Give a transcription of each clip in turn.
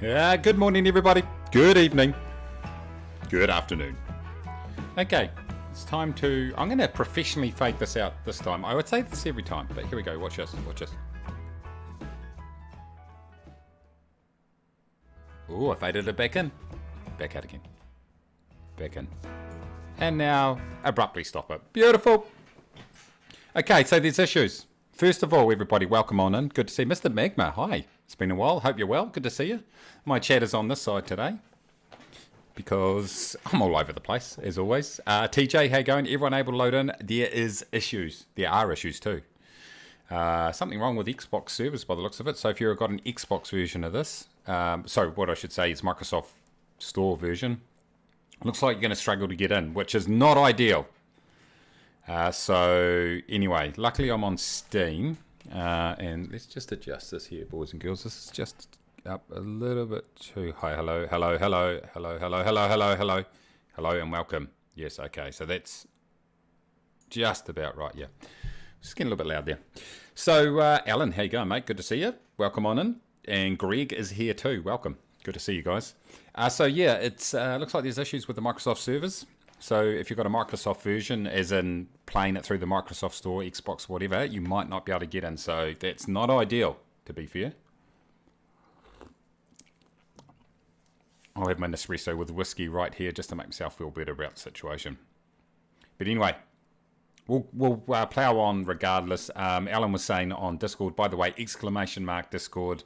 Good morning, everybody. Good evening. Good afternoon. Okay, it's time to... I'm going to professionally fake this out this time. I would say this every time, but here we go. Watch this. Watch this. Ooh, I faded it back in. Back out again. Back in. And now, abruptly stop it. Beautiful. Okay, so there's issues. First of all, everybody, welcome on in. Good to see Mr. Magma. Hi. It's been a while. Hope you're well. Good to see you. My chat is on this side today because I'm all over the place, as always. TJ, how you going? Everyone able to load in? There is issues. There are issues too. Something wrong with Xbox servers by the looks of it. So if you've got an Xbox version of this, so what I should say is Microsoft Store version, looks like you're going to struggle to get in, which is not ideal. So anyway, luckily I'm on Steam, and let's just adjust this here, boys and girls. This is just up a little bit too high. Hello, hello, hello, hello, hello, hello, hello, hello, hello, and welcome. Yes, okay, so that's just about right. Yeah, just getting a little bit loud there. So Alan, how you going, mate? Good to see you. Welcome on in, and Greg is here too. Welcome. Good to see you guys. So yeah, it's looks like there's issues with the Microsoft servers. So if you've got a Microsoft version, as in playing it through the Microsoft Store, Xbox, whatever, you might not be able to get in. So that's not ideal, to be fair. I'll have my Nespresso with whiskey right here just to make myself feel better about the situation. But anyway, we'll plow on regardless. Alan was saying on Discord, by the way, ! Discord.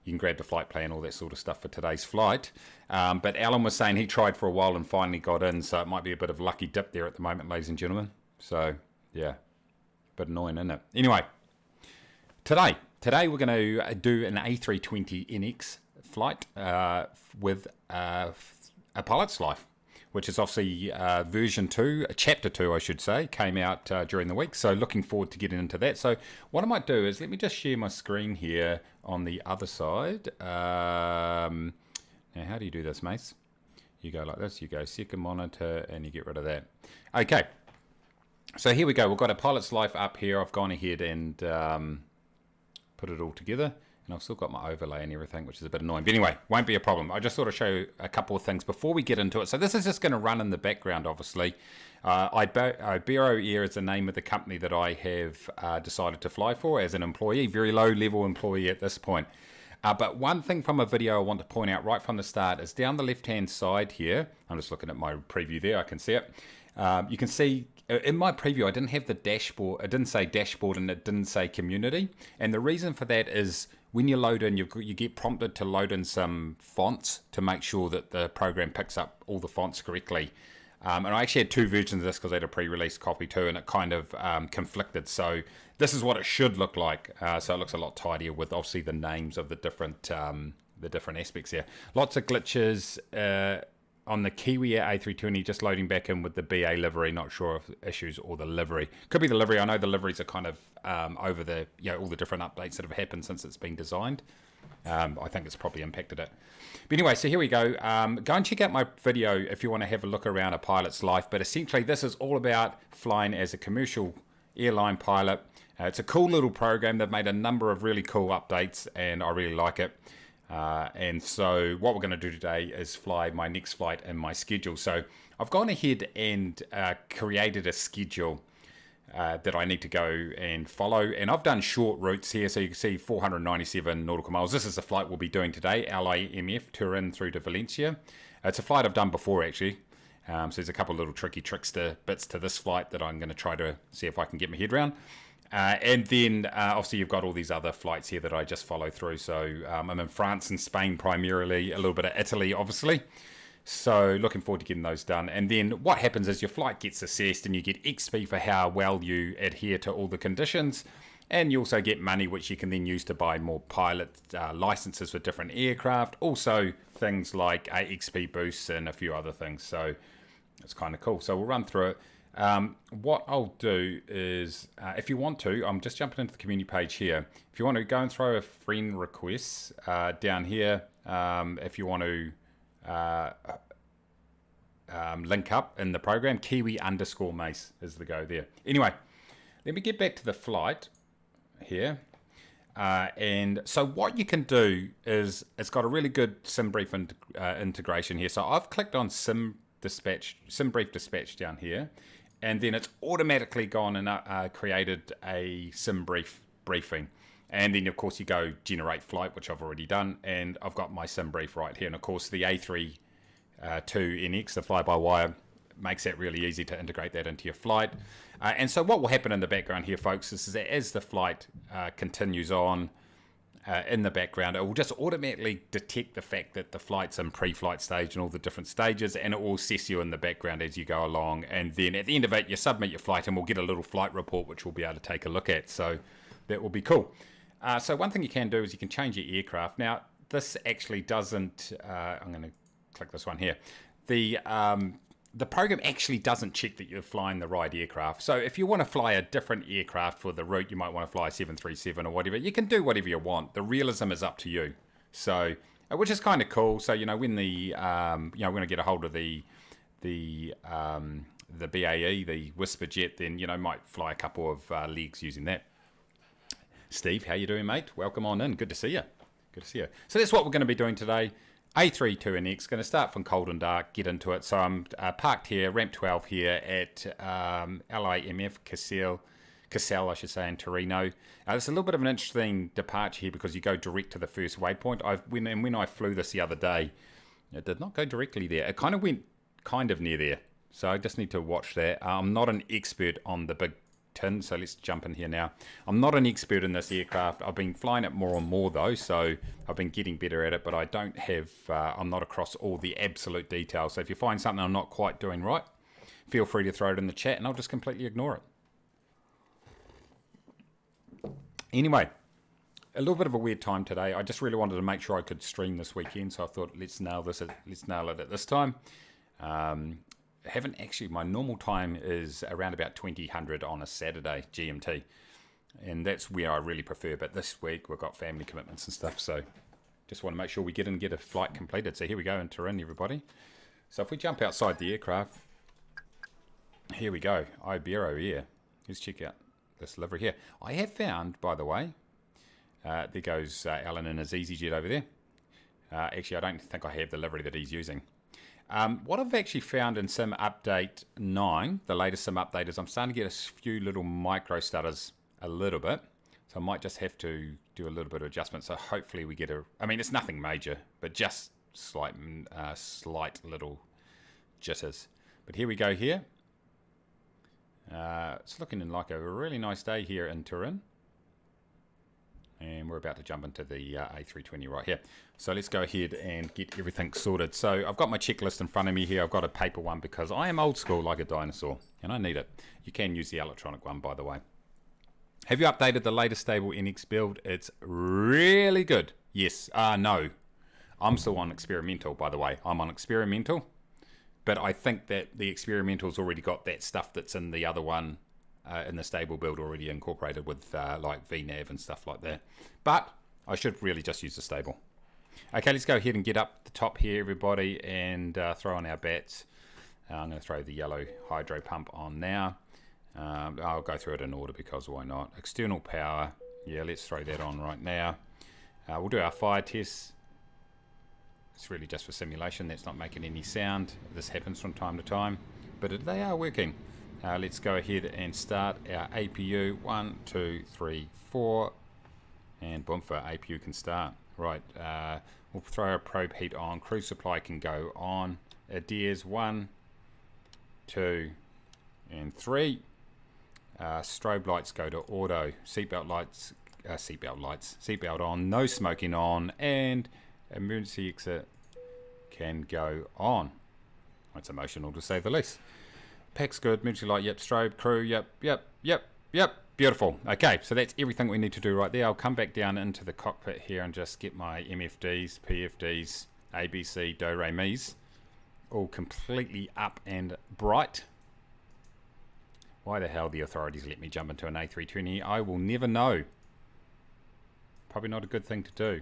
You can grab the flight plan, all that sort of stuff for today's flight. But Alan was saying he tried for a while and finally got in, so it might be a bit of a lucky dip there at the moment, ladies and gentlemen. So, yeah, a bit annoying, isn't it? Anyway, today we're going to do an A32NX flight with a pilot's life, which is obviously version 2, chapter 2, I should say, came out during the week. So looking forward to getting into that. So what I might do is let me just share my screen here on the other side. Now, how do you do this, Mace? You go like this, you go second monitor, and you get rid of that. Okay, so here we go. We've got a pilot's life up here. I've gone ahead and put it all together. And I've still got my overlay and everything, which is a bit annoying. But anyway, won't be a problem. I just thought I'd show you a couple of things before we get into it. So this is just going to run in the background, obviously. Ibero Air is the name of the company that I have decided to fly for as an employee. Very low-level employee at this point. But one thing from a video I want to point out right from the start is down the left-hand side here. I'm just looking at my preview there. I can see it. You can see in my preview, I didn't have the dashboard. It didn't say dashboard and it didn't say community. And the reason for that is when you load in, you get prompted to load in some fonts to make sure that the program picks up all the fonts correctly. And I actually had two versions of this because I had a pre-release copy too, and it kind of conflicted. So this is what it should look like. So it looks a lot tidier with obviously the names of the different aspects here. Lots of glitches. On the Kiwi A32NX, just loading back in with the BA livery. Not sure if issues or the livery. Could be the livery. I know the liveries are kind of over the all the different updates that have happened since it's been designed. I think it's probably impacted it. But anyway, so here we go. Go and check out my video if you want to have a look around a pilot's life. But essentially, this is all about flying as a commercial airline pilot. It's a cool little program. They've made a number of really cool updates, and I really like it. And so what we're going to do today is fly my next flight in my schedule. So I've gone ahead and created a schedule that I need to go and follow. And I've done short routes here. So you can see 497 nautical miles. This is the flight we'll be doing today, LIMF, Turin through to Valencia. It's a flight I've done before, actually. So there's a couple of little tricky bits to this flight that I'm going to try to see if I can get my head around. And then obviously you've got all these other flights here that I just follow through. So I'm in France and Spain primarily, a little bit of Italy obviously. So looking forward to getting those done. And then what happens is your flight gets assessed and you get XP for how well you adhere to all the conditions. And you also get money which you can then use to buy more pilot licenses for different aircraft. Also things like XP boosts and a few other things. So it's kind of cool. So we'll run through it. What I'll do is, if you want to, I'm just jumping into the community page here. If you want to go and throw a friend request down here, if you want to link up in the program, Kiwi_Mace is the go there. Anyway, let me get back to the flight here. And so what you can do is it's got a really good SimBrief integration here. So I've clicked on SimBrief Dispatch down here, and then it's automatically gone and created a SimBrief briefing. And then of course you go generate flight, which I've already done, and I've got my SimBrief right here. And of course the A32NX, the fly-by-wire, makes that really easy to integrate that into your flight. And so what will happen in the background here, folks, is that as the flight continues on in the background, it will just automatically detect the fact that the flight's in pre-flight stage and all the different stages, and it will assess you in the background as you go along. And then at the end of it, you submit your flight, and we'll get a little flight report, which we'll be able to take a look at. So that will be cool. So one thing you can do is you can change your aircraft. Now, this actually doesn't... I'm going to click this one here. The program actually doesn't check that you're flying the right aircraft. So if you want to fly a different aircraft for the route, you might want to fly a 737 or whatever. You can do whatever you want. The realism is up to you. So, which is kind of cool. So, you know, when when I get a hold of the BAE, the Whisper Jet, then, you know, might fly a couple of legs using that. Steve, how you doing, mate? Welcome on in. Good to see you. Good to see you. So that's what we're going to be doing today. A32NX, going to start from cold and dark, get into it. So I'm parked here, ramp 12 here at LIMF-LEVC, Cassel, I should say, in Torino. It's a little bit of an interesting departure here because you go direct to the first waypoint. When I flew this the other day, it did not go directly there. It kind of went kind of near there. So I just need to watch that. I'm not an expert on the big tin, so let's jump in here now. I'm not an expert in this aircraft. I've been flying it more and more though, so I've been getting better at it, but I don't have, I'm not across all the absolute details. So if you find something I'm not quite doing right, feel free to throw it in the chat and I'll just completely ignore it. Anyway, a little bit of a weird time today. I just really wanted to make sure I could stream this weekend, so I thought let's nail it at this time. Haven't actually, my normal time is around about 2000 on a Saturday GMT, and that's where I really prefer, but this week we've got family commitments and stuff, so just want to make sure we get in and get a flight completed. So here we go in Turin, everybody. So if we jump outside the aircraft, here we go, Ibero here. Let's check out this livery here. I have found, by the way, there goes Alan in his EasyJet over there. Actually, I don't think I have the livery that he's using. What I've actually found in Sim Update 9, the latest Sim update, is I'm starting to get a few little micro stutters a little bit. So I might just have to do a little bit of adjustment. So hopefully we get I mean, it's nothing major, but just slight little jitters. But here we go here. It's looking like a really nice day here in Turin. And we're about to jump into the A320 right here. So let's go ahead and get everything sorted. So I've got my checklist in front of me here. I've got a paper one because I am old school like a dinosaur and I need it. You can use the electronic one, by the way. Have you updated the latest stable NX build? It's really good. Yes. No. I'm still on experimental, by the way. I'm on experimental. But I think that the experimental's already got that stuff that's in the other one. In the stable build already incorporated with like VNAV and stuff like that. But I should really just use the stable. Okay, let's go ahead and get up the top here, everybody, and throw on our bats. I'm going to throw the yellow hydro pump on now. I'll go through it in order because why not? External power. Yeah, let's throw that on right now. We'll do our fire tests. It's really just for simulation. That's not making any sound. This happens from time to time, but they are working. Let's go ahead and start our APU. 1, 2, 3, 4, and boom, for APU can start. Right, we'll throw our probe heat on. Cruise supply can go on. Adheres 1, 2, and 3. Strobe lights go to auto. Seatbelt lights, seatbelt on. No smoking on, and emergency exit can go on. It's emotional to say the least. Pack's good, emergency light, yep, strobe, crew, yep, beautiful. Okay, so that's everything we need to do right there. I'll come back down into the cockpit here and just get my MFDs, PFDs, ABC, do, re, mi's all completely up and bright. Why the hell the authorities let me jump into an A320? I will never know. Probably not a good thing to do.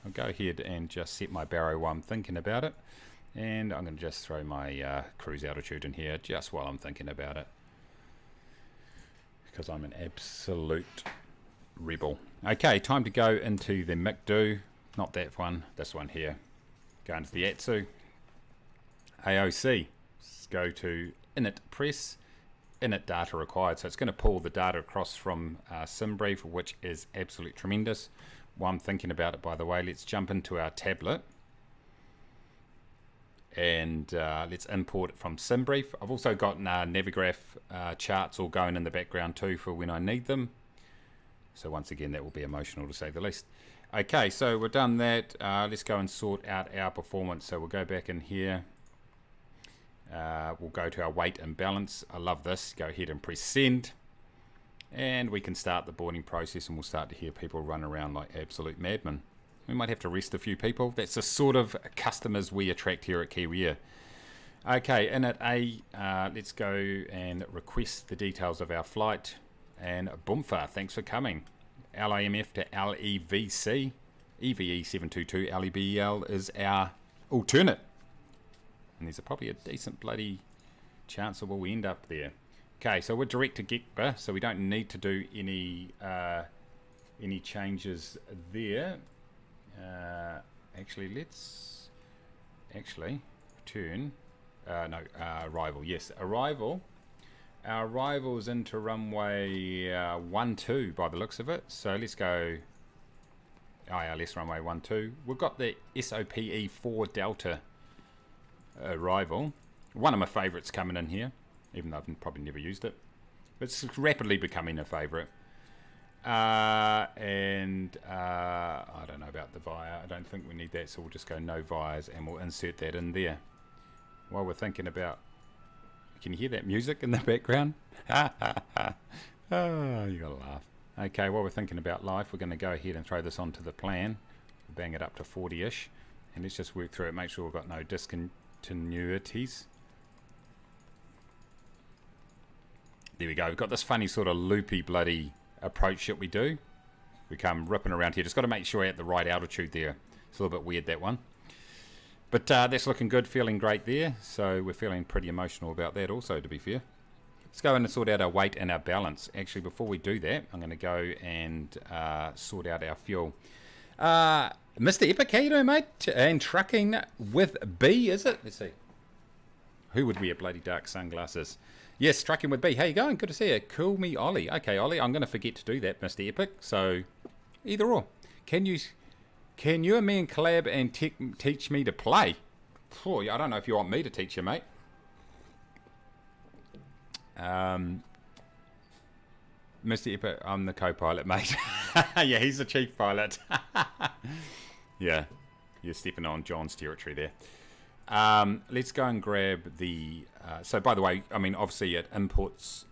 I'll go ahead and just set my barrow while I'm thinking about it. And I'm going to just throw my cruise altitude in here just while I'm thinking about it. Because I'm an absolute Rebel. Okay, time to go into the MIC-Do. Not that one, this one here. Go into the ATSU. AOC. Let's go to init press. Init data required. So it's going to pull the data across from SimBrief, which is absolutely tremendous. While I'm thinking about it, by the way, let's jump into our tablet. And let's import it from SimBrief. I've also got Navigraph charts all going in the background too for when I need them. So once again, that will be emotional to say the least. Okay, so we've done that. Let's go and sort out our performance. So we'll go back in here. We'll go to our weight and balance. I love this. Go ahead and press send. And we can start the boarding process, and we'll start to hear people run around like absolute madmen. We might have to arrest a few people. That's the sort of customers we attract here at Kiwi Air. Okay, in at A, let's go and request the details of our flight. And Boomfa, thanks for coming. LIMF to LEVC. EVE 722 LEBL is our alternate. And there's probably a decent bloody chance that we'll end up there. Okay, so we're direct to GEFORCE, so we don't need to do any changes there. Actually, let's return. Arrival. Yes, arrival. Our arrival is into runway 12 by the looks of it. So let's go ILS runway 12. We've got the SOPE 4 Delta arrival. One of my favourites coming in here, even though I've probably never used it. But it's rapidly becoming a favourite. I don't know about the VIA. I don't think we need that, so we'll just go no VIAs and we'll insert that in there. While we're thinking about, can you hear that music in the background? Oh, you gotta laugh. Okay, while we're thinking about life, we're going to go ahead and throw this onto the plan. Bang it up to 40-ish, and let's just work through it. Make sure we've got no discontinuities. There we go. We've got this funny sort of loopy bloody approach that we do. We come ripping around here. Just got to make sure we're at the right altitude there. It's a little bit weird, that one. But that's looking good, feeling great there. So we're feeling pretty emotional about that also, to be fair. Let's go in and sort out our weight and our balance. Actually, before we do that, I'm going to go and sort out our fuel. Mr. Epic, how you doing, mate? And trucking with B, is it? Let's see. Who would wear bloody dark sunglasses? Yes, trucking with B. How you going? Good to see you. Cool me, Ollie. Okay, Ollie, I'm going to forget to do that, Mr. Epic. So, either or. Can you and me and collab and teach me to play? Oh, I don't know if you want me to teach you, mate. Mr. Epic, I'm the co-pilot, mate. Yeah, he's the chief pilot. Yeah, you're stepping on John's territory there. Let's go and grab the... so, by the way, I mean, obviously it imports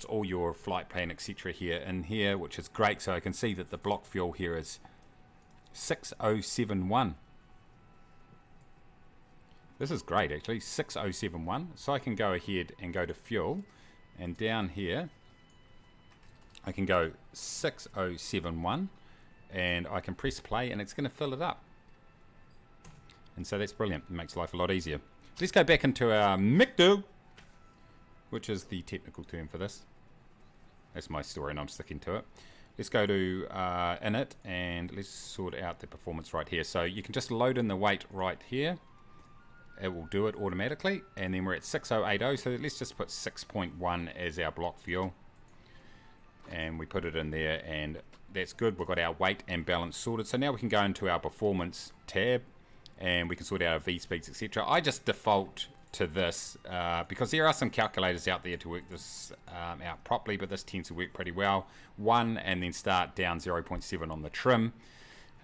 all your flight plan, etc. here in here, which is great. So I can see that the block fuel here is 6071. This is great, actually, 6071. So I can go ahead and go to fuel, and down here I can go 6071, and I can press play, and it's going to fill it up. And so that's brilliant. It makes life a lot easier. So let's go back into our MIC-Do, which is the technical term for this. That's my story, and I'm sticking to it. Let's go to init, and let's sort out the performance right here. So you can just load in the weight right here. It will do it automatically, and then we're at 6080, so let's just put 6.1 as our block fuel, and we put it in there, and that's good. We've got our weight and balance sorted. So now we can go into our performance tab, and we can sort out our V speeds, etc. I just default to this because there are some calculators out there to work this out properly, but this tends to work pretty well. 1, and then start down 0.7 on the trim.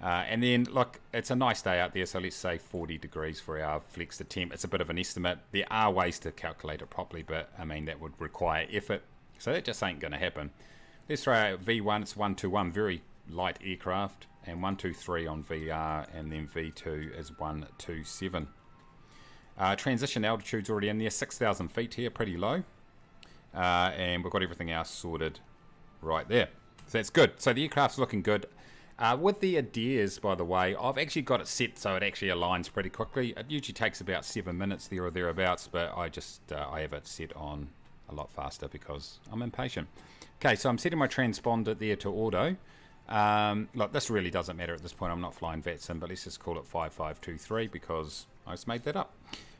And then, look, it's a nice day out there, so let's say 40 degrees for our flex to temp. It's a bit of an estimate. There are ways to calculate it properly, but, I mean, that would require effort. So that just ain't going to happen. Let's throw out V1. It's 121, very light aircraft. And 123 on VR, and then V2 is 127. Transition altitude's already in there, 6,000 feet here, pretty low. And we've got everything else sorted right there. So that's good. So the aircraft's looking good. With the Adair's, by the way, I've actually got it set so it actually aligns pretty quickly. It usually takes about 7 minutes there or thereabouts, but I have it set on a lot faster because I'm impatient. Okay, so I'm setting my transponder there to auto. Look, this really doesn't matter at this point. I'm not flying VATSIM, but let's just call it 5523 because I just made that up.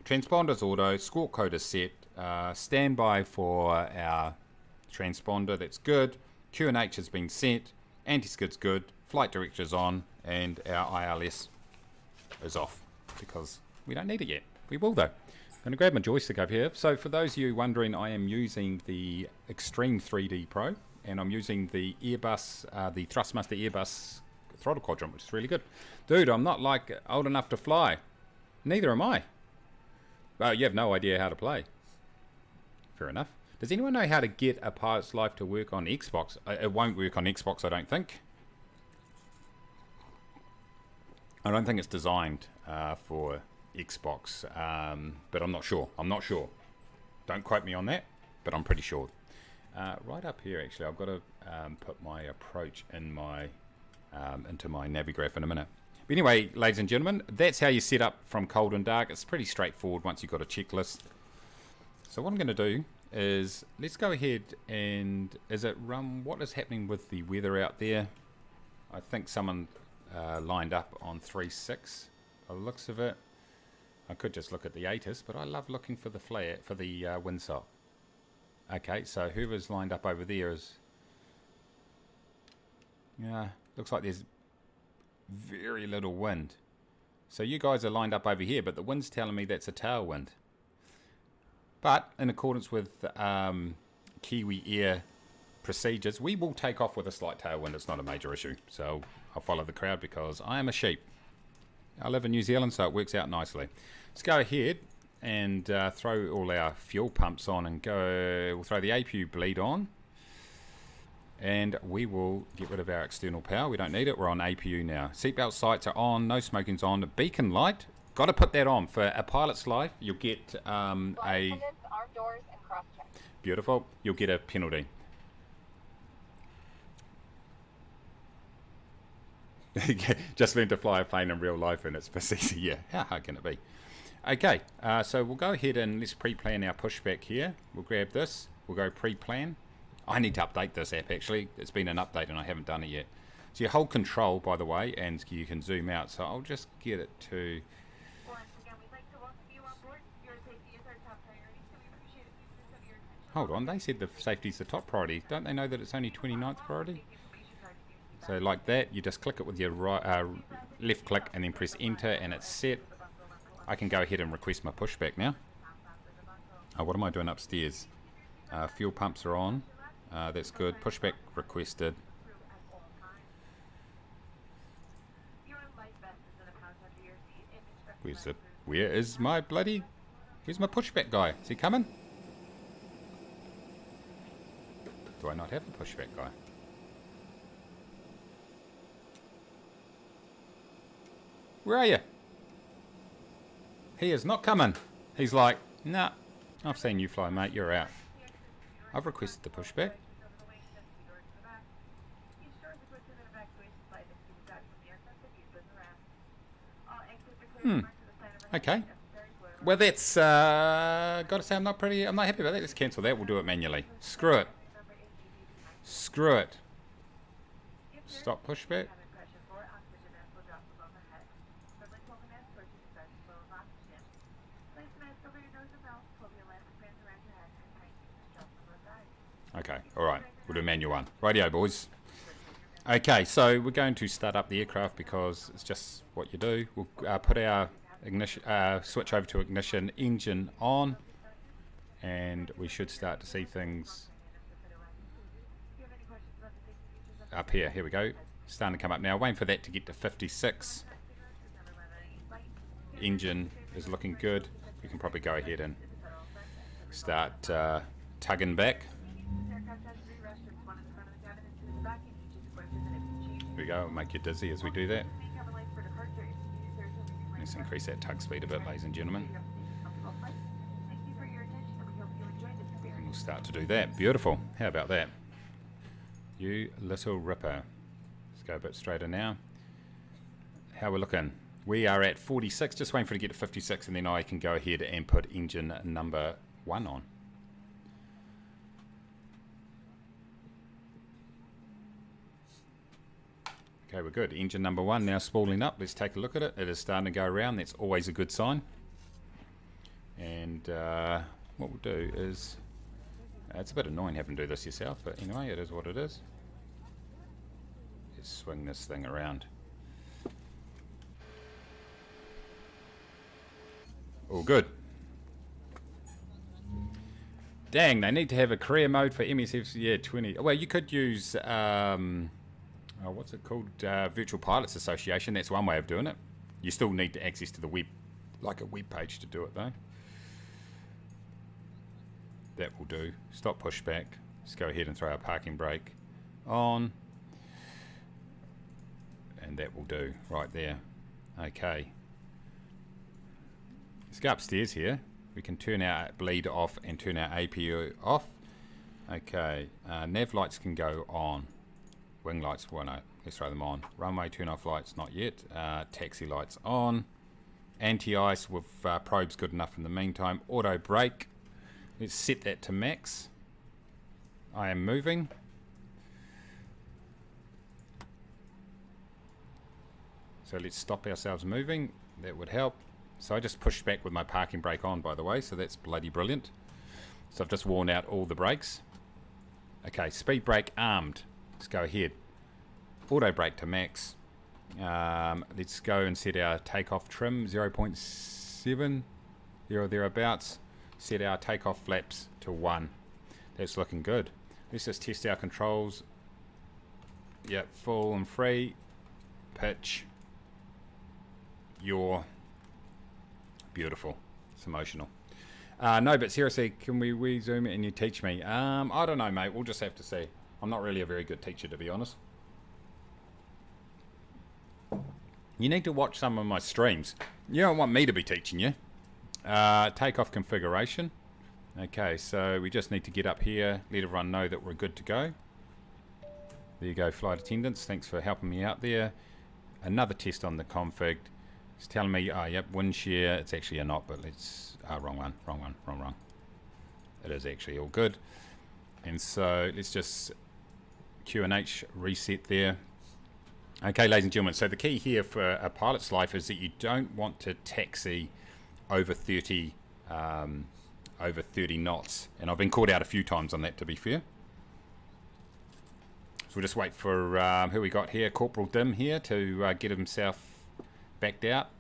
Transponder's auto, squawk code is set, standby for our transponder, that's good. QNH has been set, anti-skid's good, flight director's on, and our ILS is off because we don't need it yet. We will though. I'm going to grab my joystick over here. So for those of you wondering, I am using the Extreme 3D Pro, and I'm using the Airbus, the Thrustmaster Airbus throttle quadrant, which is really good. Dude, I'm not like old enough to fly. Neither am I. Well, you have no idea how to play. Fair enough. Does anyone know how to get A Pilot's Life to work on Xbox? It won't work on Xbox, I don't think. I don't think it's designed for Xbox, but I'm not sure. I'm not sure. Don't quote me on that, but I'm pretty sure. Right up here, actually, I've got to put my approach in my into my Navigraph in a minute. But anyway, ladies and gentlemen, that's how you set up from cold and dark. It's pretty straightforward once you've got a checklist. So what I'm going to do is let's go ahead and what is happening with the weather out there? I think someone lined up on 3.6 by the looks of it. I could just look at the ATIS, but I love looking for the flare for the windsock. Okay, so whoever's lined up over there is, yeah, looks like there's very little wind. So you guys are lined up over here, but the wind's telling me that's a tailwind. But in accordance with Kiwi Air procedures, we will take off with a slight tailwind. It's not a major issue. So I'll follow the crowd because I am a sheep. I live in New Zealand, so it works out nicely. Let's go ahead and throw all our fuel pumps on and go. We'll throw the APU bleed on. And we will get rid of our external power. We don't need it. We're on APU now. Seatbelt sights are on. No smoking's on. Beacon light. Got to put that on. For A Pilot's Life, you'll get a... Beautiful. You'll get a penalty. Just learn to fly a plane in real life and it's easy. Yeah, how hard can it be? Okay, so we'll go ahead and let's pre-plan our pushback here. We'll grab this. We'll go pre-plan. I need to update this app actually. It's been an update and I haven't done it yet. So you hold control, by the way, and you can zoom out. So I'll just get it to... Hold on, they said the safety's the top priority. Don't they know that it's only 29th priority? So like that, you just click it with your right, left click and then press enter and it's set. I can go ahead and request my pushback now. What am I doing upstairs? Fuel pumps are on. That's good. Pushback requested. Where's my pushback guy? Is he coming? Do I not have a pushback guy? Where are you? He is not coming. He's like, nah, I've seen you fly, mate. You're out. I've requested the pushback. Okay. Well, that's got to say I'm not happy about that. Let's cancel that. We'll do it manually. Screw it. Screw it. Stop pushback. Okay, alright, we'll do manual one. Radio, boys. Okay, so we're going to start up the aircraft because it's just what you do. We'll put our ignition, switch over to ignition, engine on, and we should start to see things up here. Here we go. Starting to come up now. Waiting for that to get to 56. Engine is looking good. We can probably go ahead and start tugging back. Here we go, make you dizzy as we do that. Let's increase that tug speed a bit, ladies and gentlemen. And we'll start to do that. Beautiful. How about that? You little ripper. Let's go a bit straighter now. How we're looking? We are at 46, just waiting for it to get to 56, and then I can go ahead and put engine number 1 on. Okay, we're good. Engine number 1 now spooling up. Let's take a look at it. It is starting to go around. That's always a good sign. And what we'll do is, it's a bit annoying having to do this yourself, but anyway, it is what it is. Let's swing this thing around. All good. Dang, they need to have a career mode for MSF's, yeah, 20. Well, you could use, what's it called? Virtual Pilots Association. That's one way of doing it. You still need access to the web, like a web page to do it though. That will do. Stop pushback. Let's go ahead and throw our parking brake on. And that will do right there. Okay. Let's go upstairs here. We can turn our bleed off and turn our APU off. Okay. Nav lights can go on. Wing lights, well no, let's throw them on. Runway turn off lights, not yet. Taxi lights on. Anti-ice with probes good enough in the meantime. Auto brake. Let's set that to max. I am moving. So let's stop ourselves moving. That would help. So I just pushed back with my parking brake on, by the way, so that's bloody brilliant. So I've just worn out all the brakes. Okay, speed brake armed. Let's go ahead. Auto brake to max. Let's go and set our takeoff trim 0.7, there or thereabouts. Set our takeoff flaps to 1. That's looking good. Let's just test our controls. Yep, full and free. Pitch. Yaw. Beautiful. It's emotional. No, but seriously, can we zoom it and you teach me? I don't know, mate. We'll just have to see. I'm not really a very good teacher, to be honest. You need to watch some of my streams. You don't want me to be teaching you. Takeoff configuration. Okay, so we just need to get up here, let everyone know that we're good to go. There you go, flight attendants. Thanks for helping me out there. Another test on the config. It's telling me, oh, yep, wind shear. It's actually a not, but let's, wrong one. It is actually all good. And so let's just QNH reset there. Okay, ladies and gentlemen, so the key here for a pilot's life is that you don't want to taxi over 30 knots, and I've been caught out a few times on that, to be fair. So we'll just wait for who we got here, Corporal Dim here, to get himself backed out.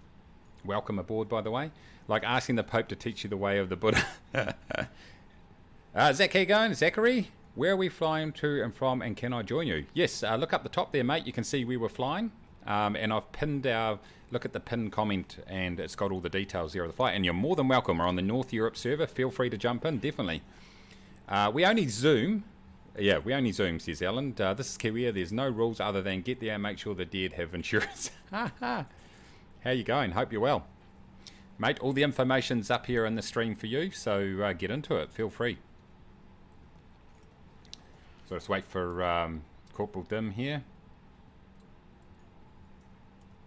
Welcome aboard, by the way. Like asking the Pope to teach you the way of the Buddha. Is that key going? Zachary, where are we flying to and from, and can I join you? Yes, look up the top there, mate. You can see we were flying, and I've pinned our, look at the pinned comment, and it's got all the details there of the flight, and you're more than welcome. We're on the North Europe server. Feel free to jump in, definitely. We only Zoom. Yeah, we only Zoom, says Alan. This is Kiwi. There's no rules other than get there and make sure the dead have insurance. How you going? Hope you're well. Mate, all the information's up here in the stream for you, so get into it. Feel free. So let's wait for Corporal Dim here.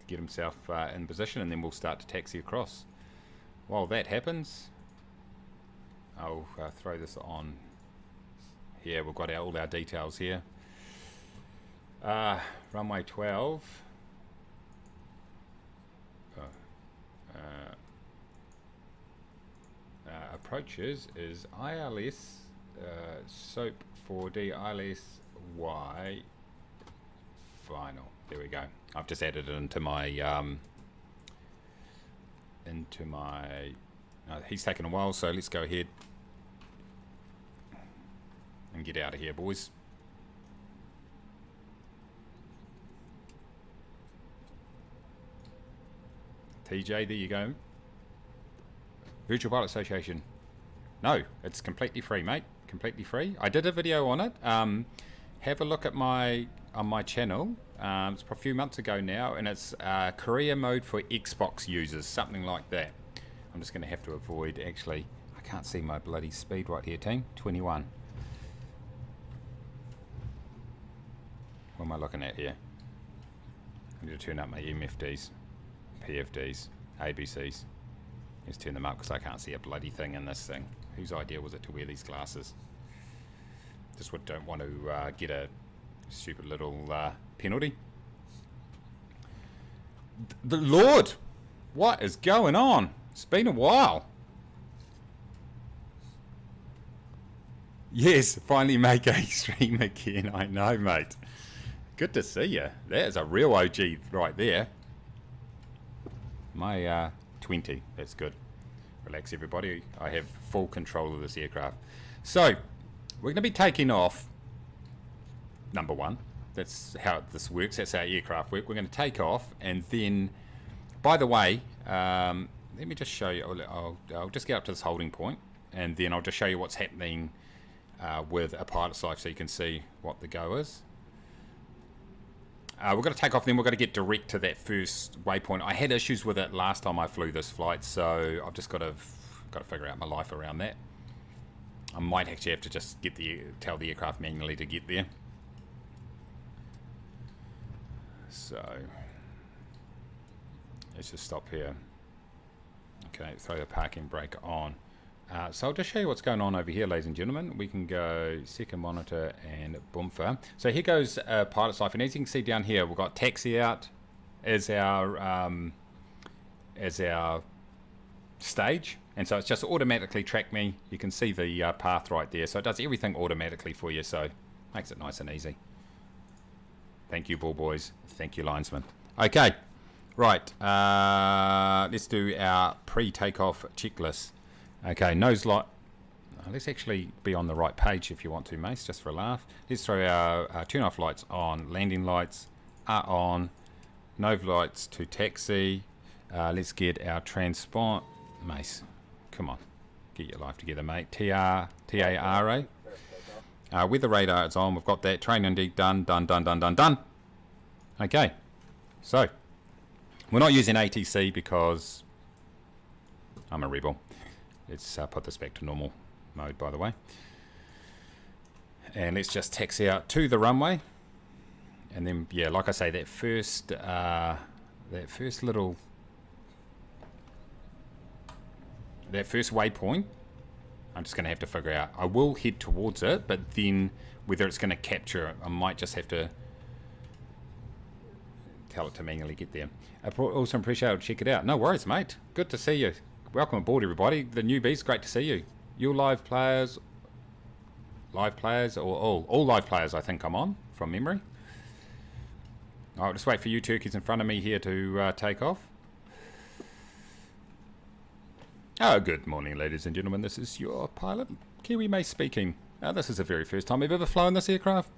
Get himself in position, and then we'll start to taxi across. While that happens, I'll throw this on here. We've got all our details here. Runway 12. Approaches is ILS SOAP 4D ILS Y final. There we go. I've just added it into my he's taken a while, so let's go ahead and get out of here, boys. TJ, there you go. Virtual Pilot Association. No, it's completely free, mate. Completely free. I did a video on it. Have a look at on my channel. It's a few months ago now, and it's career mode for Xbox users, something like that. I'm just going to have to avoid, actually, I can't see my bloody speed right here, team. 21. What am I looking at here? I need to turn up my MFDs, PFDs, ABCs. Let's turn them up because I can't see a bloody thing in this thing. Whose idea was it to wear these glasses? Just don't want to get a stupid little penalty. The Lord! What is going on? It's been a while. Yes, finally make a stream again. I know, mate. Good to see you. That is a real OG right there. My 20. That's good. Relax, everybody. I have full control of this aircraft. So, we're going to be taking off. Number one. That's how this works. That's how aircraft work. We're going to take off, and then, by the way, let me just show you. I'll just get up to this holding point, and then I'll just show you what's happening with a pilot's life, so you can see what the go is. We're going to take off, then we're going to get direct to that first waypoint. I had issues with it last time I flew this flight, so I've just got to figure out my life around that. I might actually have to just tell the aircraft manually to get there. So let's just stop here. Okay, throw the parking brake on. So I'll just show you what's going on over here, ladies and gentlemen. We can go second monitor and boomfer. So here goes pilot's life, and as you can see down here, we've got taxi out as our stage, and so it's just automatically tracked me. You can see the path right there, so it does everything automatically for you, so makes it nice and easy. Thank you, ball boys. Thank you, linesman. Okay, right. Let's do our pre-takeoff checklist. Okay, nose light. Let's actually be on the right page if you want to, Mace, just for a laugh. Let's throw our turn-off lights on. Landing lights are on. Nose lights to taxi. Let's get our transport. Mace, come on. Get your life together, mate. TARA. Weather radar is on. We've got that. Train indeed done. Done. Okay. So, we're not using ATC because I'm a rebel. Let's put this back to normal mode, by the way. And let's just taxi out to the runway. And then, yeah, like I say, that first waypoint, I'm just going to have to figure out. I will head towards it, but then whether it's going to capture it, I might just have to tell it to manually get there. I also appreciate it. Check it out. No worries, mate. Good to see you. Welcome aboard, everybody. The newbies, great to see you. You live players, or all live players, I think I'm on, from memory. I'll just wait for you turkeys in front of me here to take off. Oh, good morning, ladies and gentlemen. This is your pilot, Kiwi Mace speaking. This is the very first time I've ever flown this aircraft.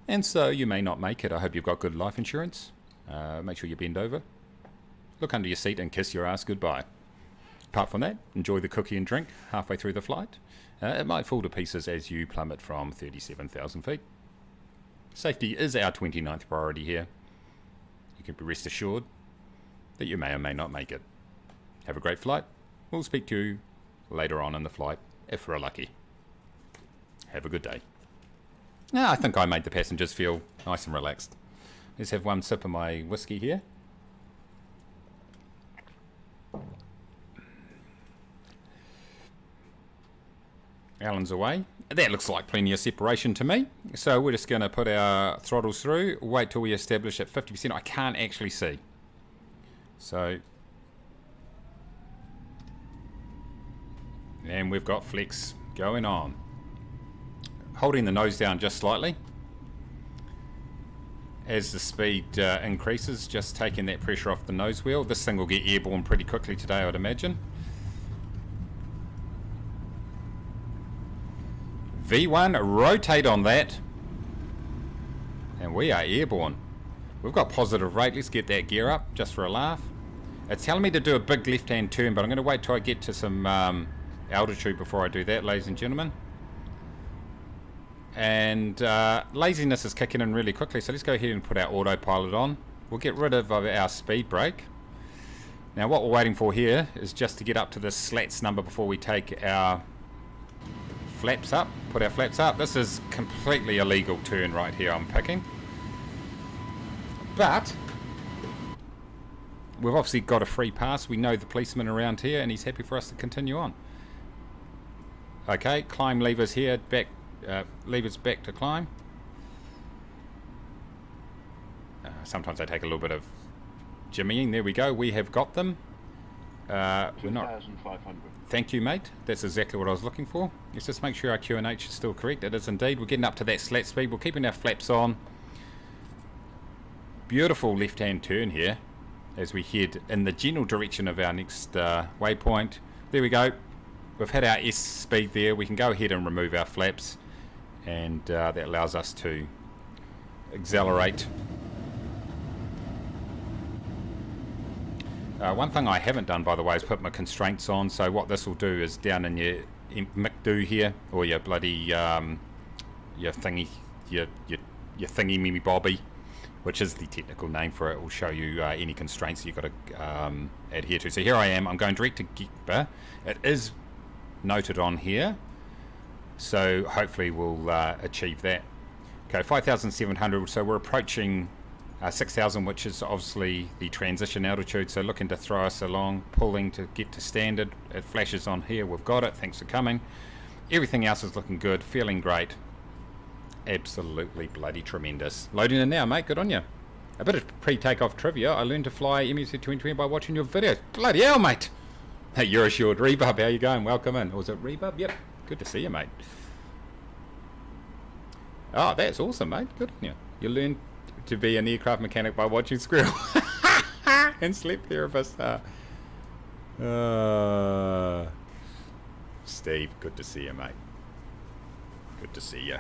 And so you may not make it. I hope you've got good life insurance. Make sure you bend over. Look under your seat and kiss your ass goodbye. Apart from that, enjoy the cookie and drink halfway through the flight. It might fall to pieces as you plummet from 37,000 feet. Safety is our 29th priority here. You can be rest assured that you may or may not make it. Have a great flight. We'll speak to you later on in the flight, if we're lucky. Have a good day. I think I made the passengers feel nice and relaxed. Let's have one sip of my whiskey here. Alan's away. That looks like plenty of separation to me. So we're just going to put our throttles through. Wait till we establish at 50%. I can't actually see. So, and we've got flex going on. Holding the nose down just slightly. As the speed increases, just taking that pressure off the nose wheel. This thing will get airborne pretty quickly today, I would imagine. V1, rotate on that. And we are airborne. We've got positive rate. Let's get that gear up just for a laugh. It's telling me to do a big left-hand turn, but I'm going to wait till I get to some altitude before I do that, ladies and gentlemen. And laziness is kicking in really quickly, so let's go ahead and put our autopilot on. We'll get rid of our speed brake. Now what we're waiting for here is just to get up to this slats number before we take our flaps up, put our flaps up. This is completely illegal turn right here I'm picking. But we've obviously got a free pass. We know the policeman around here and he's happy for us to continue on. Okay, climb levers here, back, levers back to climb. Sometimes they take a little bit of Jimmying, there we go. We have got them. We're not. 2,500. Thank you, mate. That's exactly what I was looking for. Let's just make sure our QNH is still correct. It is indeed. We're getting up to that slat speed. We're keeping our flaps on. Beautiful left-hand turn here as we head in the general direction of our next waypoint. There we go. We've had our S speed there. We can go ahead and remove our flaps, and that allows us to accelerate. One thing I haven't done, by the way, is put my constraints on. So what this will do is down in your McDo here, or your bloody your thingy mimi bobby, which is the technical name for it, will show you any constraints you've got to adhere to. So here I am. I'm going direct to Gekba. It is noted on here, so hopefully we'll achieve that. Okay, 5,700. So we're approaching 6,000, which is obviously the transition altitude, so looking to throw us along, pulling to get to standard. It flashes on here, we've got it, thanks for coming. Everything else is looking good, feeling great. Absolutely bloody tremendous. Loading in now, mate, good on you. A bit of pre-takeoff trivia. I learned to fly MEC 2020 by watching your videos. Bloody hell, mate. Hey, you're assured. Rebub, how you going? Welcome in. Was it Rebub? Yep, good to see you, mate. Oh, that's awesome, mate, good on you. You learned to be an aircraft mechanic by watching Squirrel and sleep therapist. Steve, good to see you, mate. Good to see you.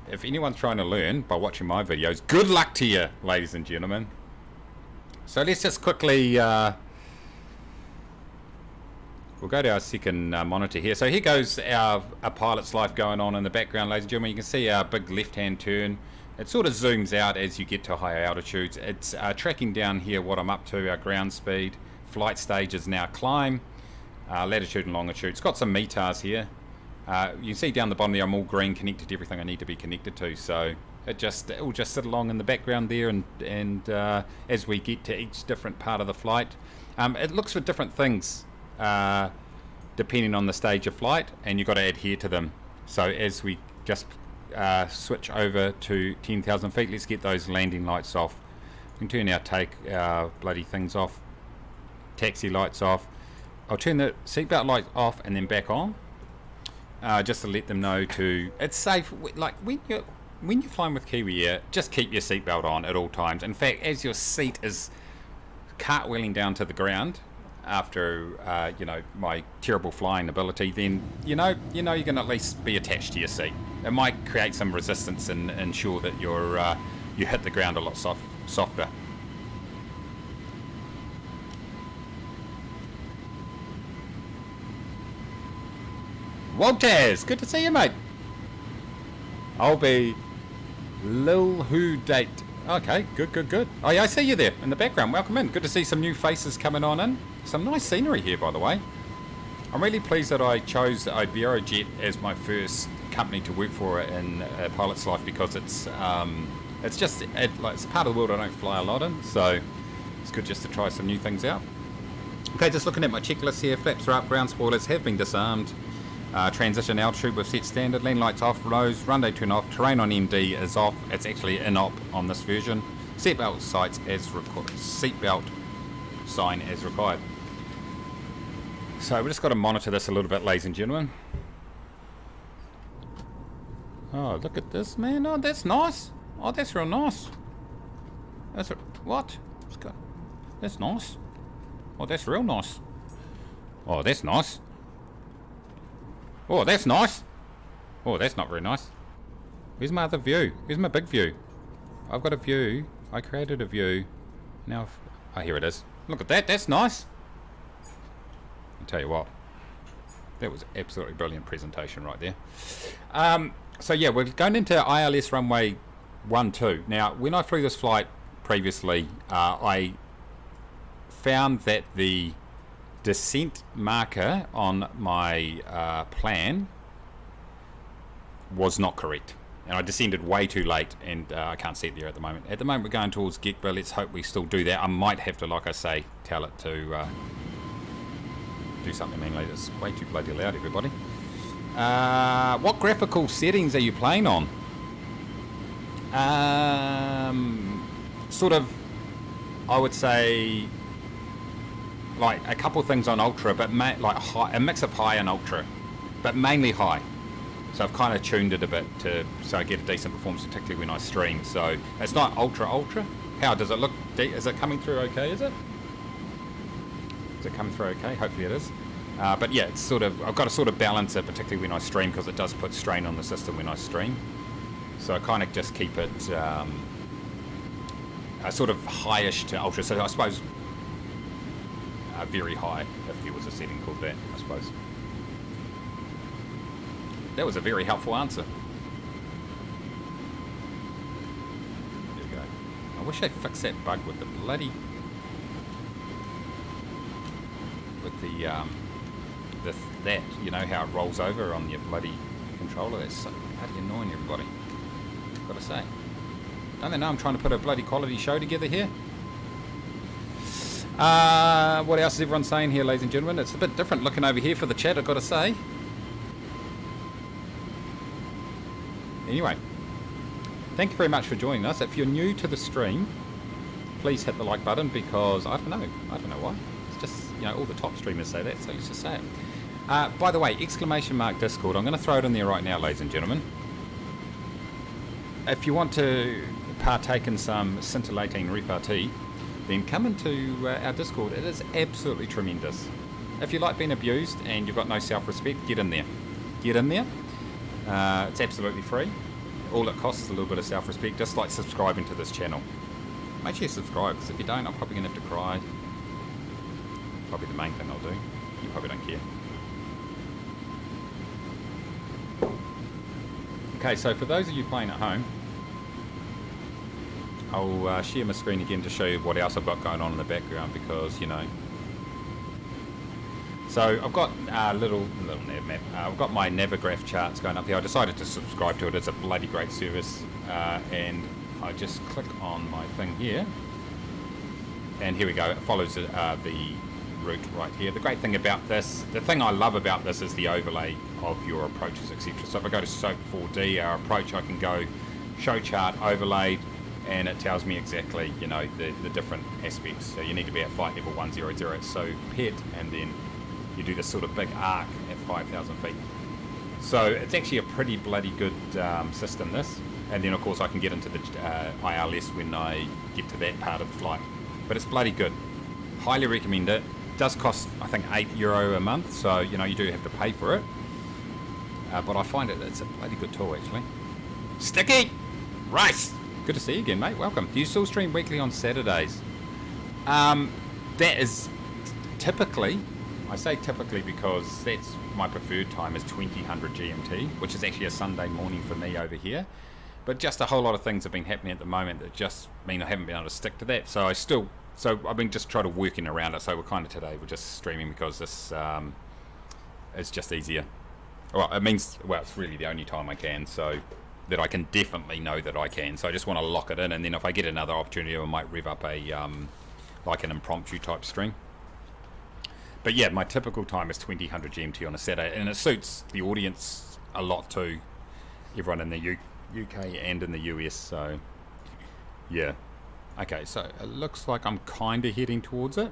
If anyone's trying to learn by watching my videos, good luck to you, ladies and gentlemen. So let's just quickly we'll go to our second monitor here. So here goes our pilot's life going on in the background, ladies and gentlemen. You can see our big left-hand turn. It sort of zooms out as you get to higher altitudes. It's tracking down here what I'm up to, our ground speed. Flight stage is now climb, latitude and longitude. It's got some METARs here. You can see down the bottom there, I'm all green, connected to everything I need to be connected to. So it will just sit along in the background there, and as we get to each different part of the flight, it looks for different things. Depending on the stage of flight, and you've got to adhere to them. So as we just switch over to 10,000 feet, let's get those landing lights off. We can turn our bloody things off, taxi lights off. I'll turn the seatbelt light off and then back on, just to let them know it's safe. Like when you're flying with Kiwi Air, just keep your seatbelt on at all times. In fact, as your seat is cartwheeling down to the ground, after my terrible flying ability, then you know you're going to at least be attached to your seat. It might create some resistance and ensure that you hit the ground a lot softer. Walters, good to see you, mate. I'll be Lil Who Date. Okay, good. Oh yeah, I see you there in the background. Welcome in. Good to see some new faces coming on in. Some nice scenery here, by the way. I'm really pleased that I chose Iberojet as my first company to work for in a pilot's life, because it's a part of the world I don't fly a lot in, so it's good just to try some new things out. Okay, just looking at my checklist here. Flaps are up, ground spoilers have been disarmed. Transition altitude we've set standard, lean lights off, nose, runway turn off, terrain on MD is off, it's actually in op on this version. Seatbelt sights as required, seatbelt sign as required. So we've just got to monitor this a little bit, ladies and gentlemen. Oh, look at this, man. Oh, that's nice. Oh, that's real nice. What? That's nice. Oh, that's real nice. Oh, that's nice. Oh, that's nice. Oh, that's not very nice. Where's my other view? Where's my big view? I've got a view. I created a view. Now, oh, here it is. Look at that. That's nice. I'll tell you what. That was absolutely brilliant presentation right there. So yeah, we're going into ILS runway 12. Now, when I flew this flight previously, I found that the descent marker on my plan was not correct, and I descended way too late, and I can't see it there at the moment. At the moment we're going towards Gekba. Let's hope we still do that. I might have to, like I say, tell it to do something mean later. It's way too bloody loud, everybody. What graphical settings are you playing on? Sort of, I would say, like a couple things on ultra, but like high, a mix of high and ultra, but mainly high. So I've kind of tuned it a bit so I get a decent performance, particularly when I stream. So it's not ultra. How does it look? Is it coming through okay? Is it coming through okay? Hopefully it is. But yeah, it's sort of, I've got to sort of balance it, particularly when I stream, because it does put strain on the system when I stream. So I kind of just keep it sort of highish to ultra. So I suppose very high, if there was a setting called that, I suppose. That was a very helpful answer. There we go. I wish I'd fixed that bug with the bloody... with the, that, you know, how it rolls over on your bloody controller. That's so bloody annoying, everybody. I've got to say. Don't they know I'm trying to put a bloody quality show together here? What else is everyone saying here, ladies and gentlemen? It's a bit different looking over here for the chat, I've got to say. Anyway, thank you very much for joining us. If you're new to the stream, please hit the like button, because I don't know why. It's just, you know, all the top streamers say that, so let's just say it. By the way, ! Discord, I'm going to throw it in there right now, ladies and gentlemen. If you want to partake in some scintillating repartee, then come into our Discord. It is absolutely tremendous. If you like being abused and you've got no self-respect, get in there. Get in there. It's absolutely free. All it costs is a little bit of self-respect, just like subscribing to this channel. Make sure you subscribe, because if you don't, I'm probably going to have to cry. Probably the main thing I'll do. You probably don't care. Okay, so for those of you playing at home, I'll share my screen again to show you what else I've got going on in the background, because, you know. So I've got a little nav map. I've got my Navigraph charts going up here. I decided to subscribe to it. It's a bloody great service. And I just click on my thing here. And here we go. It follows the route right here. The great thing about this, the thing I love about this, is the overlay of your approaches, etc. So if I go to SOAP 4D, our approach, I can go show chart overlaid, and it tells me exactly, you know, the different aspects. So you need to be at flight level 100, so PET, and then you do this sort of big arc at 5,000 feet. So it's actually a pretty bloody good system, this. And then of course I can get into the ILS when I get to that part of the flight. But it's bloody good. Highly recommend it. It does cost, I think, €8 a month, so you know, you do have to pay for it. But I find it's a bloody good tool, actually. Sticky Rice! Good to see you again, mate. Welcome. Do you still stream weekly on Saturdays? That is typically, I say typically because that's my preferred time, is 2000 GMT, which is actually a Sunday morning for me over here. But just a whole lot of things have been happening at the moment that just mean I haven't been able to stick to that. So I've been just trying to working around it. So we're just streaming because this is just easier. Well, it's really the only time I can, so that I can definitely know that I can. So I just want to lock it in, and then if I get another opportunity, I might rev up like an impromptu type stream. But yeah, my typical time is 2000 GMT on a Saturday, and it suits the audience a lot too. Everyone in the UK and in the US, so yeah. Okay, so it looks like I'm kind of heading towards it.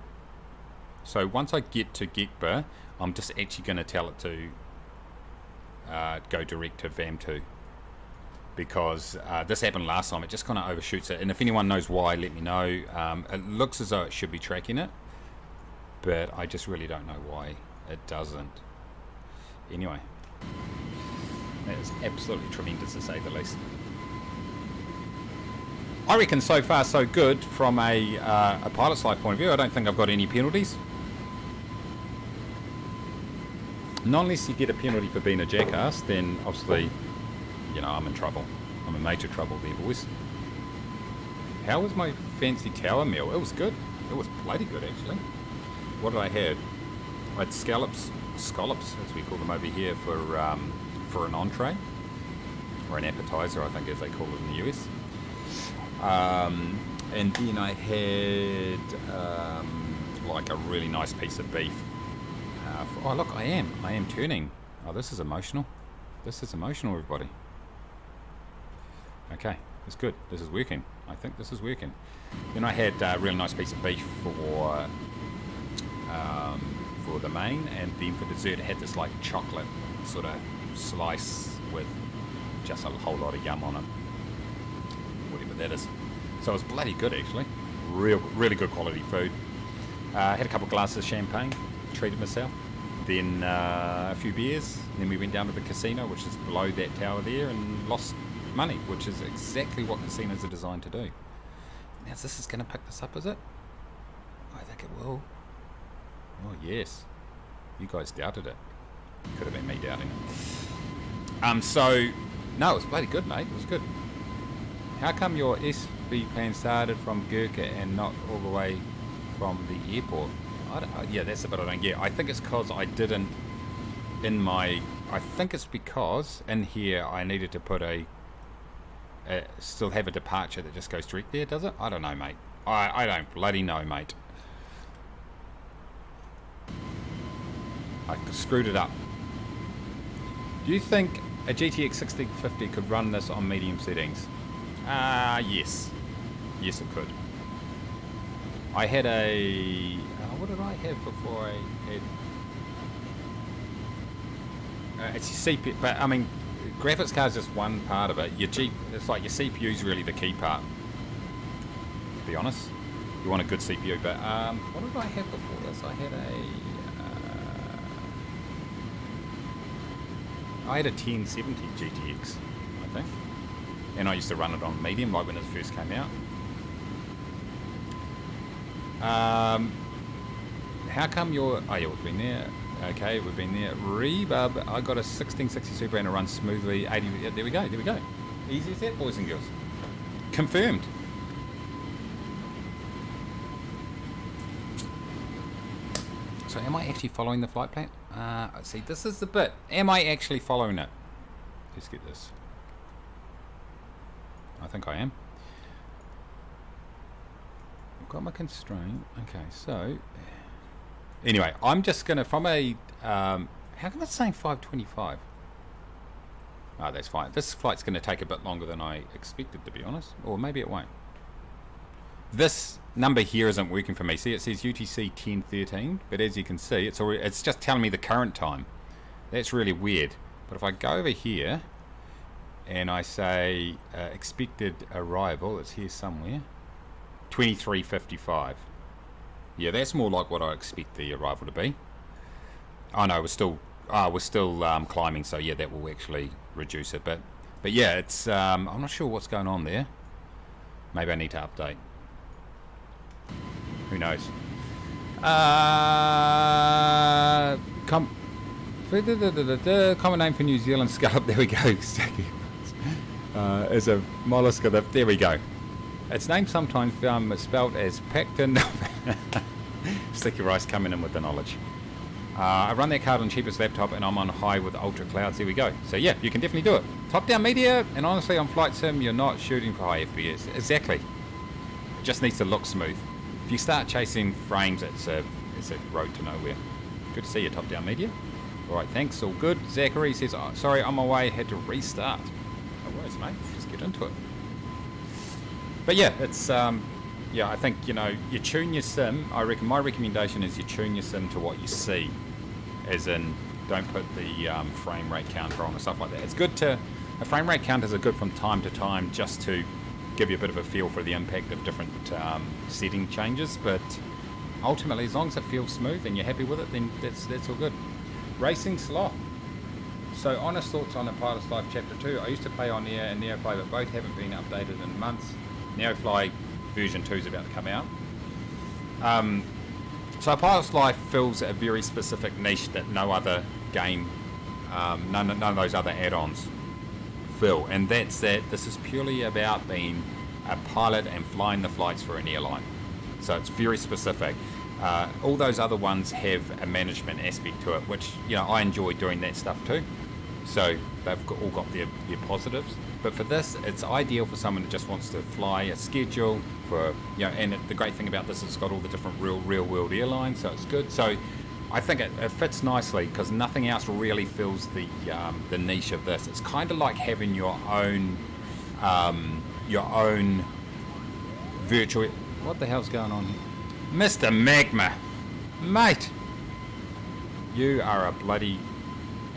So once I get to Gekba, I'm just actually going to tell it to go direct to VAM2. Because this happened last time, it just kind of overshoots it. And if anyone knows why, let me know. It looks as though it should be tracking it, but I just really don't know why it doesn't. Anyway, that is absolutely tremendous, to say the least. I reckon so far so good from a pilot's life point of view. I don't think I've got any penalties. Not unless you get a penalty for being a jackass, then obviously, you know, I'm in trouble. I'm in major trouble there, boys. How was my fancy tower meal? It was good. It was bloody good, actually. What did I have? I had scallops, as we call them over here, for an entree, or an appetizer, I think, as they call it in the US. And then I had like a really nice piece of beef. Oh, look, I am turning. Oh, this is emotional. This is emotional, everybody. Okay, It's good. This is working. I think this is working. Then I had a really nice piece of beef for the main, and then for dessert it had this like chocolate sort of slice with just a whole lot of yum on it. Whatever that is. So it was bloody good actually. Really good quality food. Had a couple of glasses of champagne, treated myself. Then a few beers. Then we went down to the casino, which is below that tower there, and lost money, which is exactly what casinos are designed to do. Now this is going to pick this up, is it? I think it will. Oh yes. You guys doubted it. Could have been me doubting it. So, no, it was bloody good, mate. It was good. How come your SB plan started from Gurkha and not all the way from the airport? Yeah, that's the bit I don't get. I think it's because I didn't I think it's because in here I needed to put still have a departure that just goes direct there, does it? I don't know, mate. I don't bloody know, mate. I screwed it up. Do you think a GTX 1650 could run this on medium settings? Yes. Yes, it could. I had a... what did I have before I had... it's your CPU, but I mean, graphics card's just one part of it. It's like your CPU's really the key part, to be honest. You want a good CPU, but what did I have before this? I had a 1070 GTX, I think, and I used to run it on medium, like when it first came out. How come you're... oh yeah, we've been there. Okay, we've been there. Rebub, I got a 1660 Super and it runs smoothly. 80, yeah, there we go, there we go. Easy as that, boys and girls. Confirmed. So am I actually following the flight plan? See, this is the bit. Am I actually following it? Let's get this. I think I am. I've got my constraint. Okay, so... anyway, I'm just going to, from a... how come it's saying 525? Oh, that's fine. This flight's going to take a bit longer than I expected, to be honest. Or maybe it won't. This number here isn't working for me. See, it says UTC 1013, but as you can see, it's just telling me the current time. That's really weird. But if I go over here, and I say expected arrival, it's here somewhere, 23:55. Yeah, that's more like what I expect the arrival to be. Oh no, we're still climbing, so yeah, that will actually reduce it. But yeah, it's I'm not sure what's going on there. Maybe I need to update. Who knows? Common name for New Zealand scallop. There we go. Is a mollusk. There we go. It's named sometimes spelled as pectin. Sticky Rice coming in with the knowledge. I run that card on cheapest laptop and I'm on high with ultra clouds. There we go. So yeah, you can definitely do it. Top down media, and honestly on flight sim you're not shooting for high FPS. Exactly. It just needs to look smooth. If you start chasing frames, it's a road to nowhere. Good to see you, top down media. Alright, thanks, all good. Zachary says, oh, sorry, on my way, had to restart. No worries, mate. Just get into it. But yeah, it's yeah, I think, you know, you tune your sim. I reckon my recommendation is you tune your sim to what you see, as in don't put the frame rate counter on and stuff like that. It's good to, a frame rate counters are good from time to time just to give you a bit of a feel for the impact of different setting changes, but ultimately as long as it feels smooth and you're happy with it, then that's all good. Racing Sloth. So honest thoughts on the Pilot's Life Chapter 2. I used to play on Air and Neofly, but both haven't been updated in months. Neofly version 2 is about to come out. So Pilot's Life fills a very specific niche that no other game, none of those other add-ons fill, and that's that this is purely about being a pilot and flying the flights for an airline. So it's very specific. All those other ones have a management aspect to it, which, you know, I enjoy doing that stuff too. So they've all got their positives. But for this, it's ideal for someone that just wants to fly a schedule for, you know, and the great thing about this is it's got all the different real world airlines, so it's good. So I think it fits nicely because nothing else really fills the niche of this. It's kind of like having your own your own virtual... What the hell's going on here? Mr. Magma, mate, you are a bloody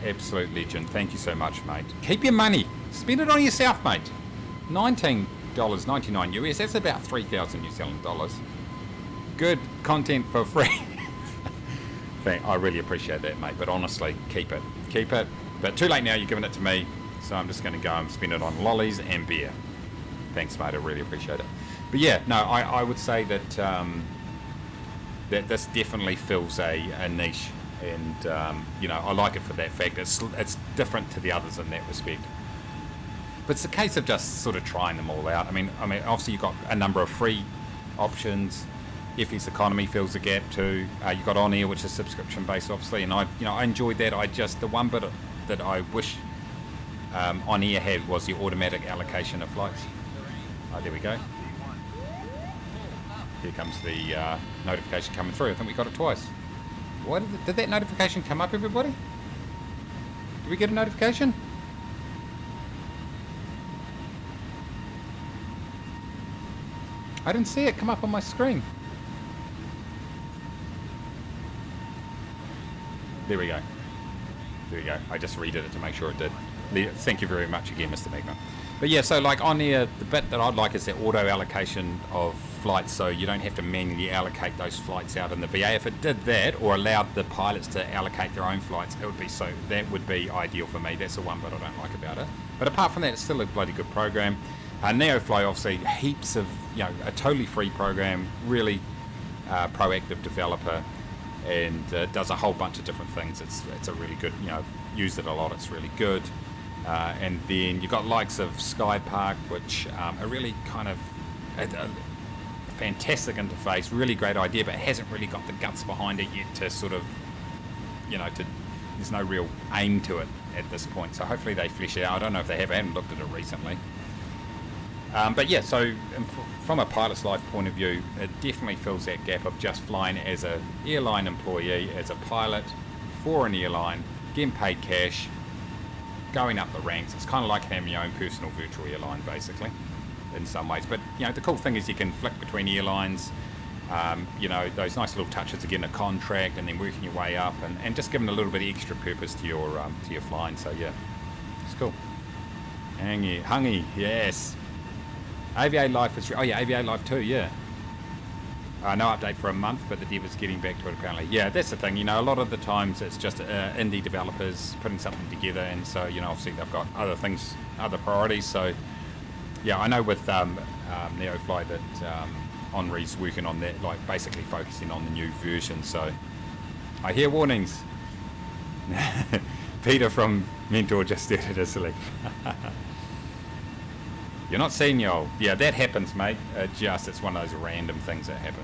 absolute legend. Thank you so much, mate. Keep your money. Spend it on yourself, mate. $19.99 US. That's about 3,000 New Zealand dollars. Good content for free. I really appreciate that, mate. But honestly, keep it. Keep it. But too late now. You're giving it to me. So I'm just going to go and spend it on lollies and beer. Thanks, mate. I really appreciate it. But yeah, no, I would say that that this definitely fills a niche. And, you know, I like it for that fact. It's different to the others in that respect. But it's a case of just sort of trying them all out. I mean, obviously you've got a number of free options. FX Economy fills the gap too. You've got On Air, which is subscription based, obviously, and I enjoyed that. The one bit that I wish On Air had was the automatic allocation of flights. Oh, there we go. Here comes the notification coming through. I think we got it twice. Why did that notification come up, everybody? Did we get a notification? I didn't see it come up on my screen. There we go. There we go. I just redid it to make sure it did. Thank you very much again, Mr. Magma. But yeah, so like on here, the bit that I'd like is the auto allocation of flights, so you don't have to manually allocate those flights out in the VA. If it did that, or allowed the pilots to allocate their own flights, that would be ideal for me. That's the one bit I don't like about it. But apart from that, it's still a bloody good program. NeoFly, obviously, heaps of, a totally free program, really proactive developer, and does a whole bunch of different things. It's a really good, used it a lot, it's really good. And then you've got likes of Sky Park, which are really kind of a fantastic interface, really great idea, but hasn't really got the guts behind it yet to sort of, there's no real aim to it at this point. So hopefully they flesh it out. I don't know if they have. I haven't looked at it recently. But yeah, so from a pilot's life point of view, it definitely fills that gap of just flying as an airline employee, as a pilot for an airline, getting paid cash, going up the ranks. It's kind of like having your own personal virtual airline, basically, in some ways. But the cool thing is you can flick between airlines. Those nice little touches of getting a contract and then working your way up, and just giving a little bit of extra purpose to your flying. So yeah, it's cool. Hungy, yes. AVA Life is... Oh yeah, AVA Life 2, yeah. No update for a month, but the dev is getting back to it apparently. Yeah, that's the thing. A lot of the times it's just indie developers putting something together, and so, obviously they've got other things, other priorities. So, yeah, I know with NeoFly that Henri's working on that, like basically focusing on the new version. So, I hear warnings. Peter from Mentor just started to sleep. You're not senior. Yeah, that happens, mate. It's one of those random things that happen.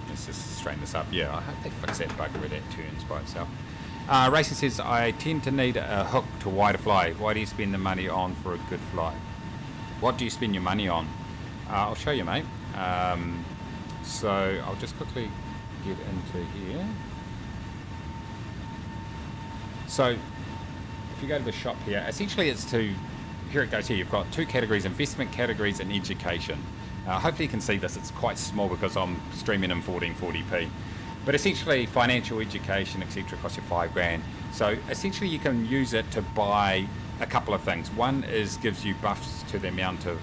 Let's just straighten this up. Yeah, I hope they fix that bug where that turns by itself. Racing says, I tend to need a hook to wider fly. Why do you spend the money on for a good flight? What do you spend your money on? I'll show you, mate. So I'll just quickly get into here. So if you go to the shop here, essentially it's here it goes here, you've got two categories, investment categories and education. Hopefully you can see this, it's quite small because I'm streaming in 1440p. But essentially financial education, etc. costs you $5,000. So essentially you can use it to buy a couple of things. One is gives you buffs to the amount of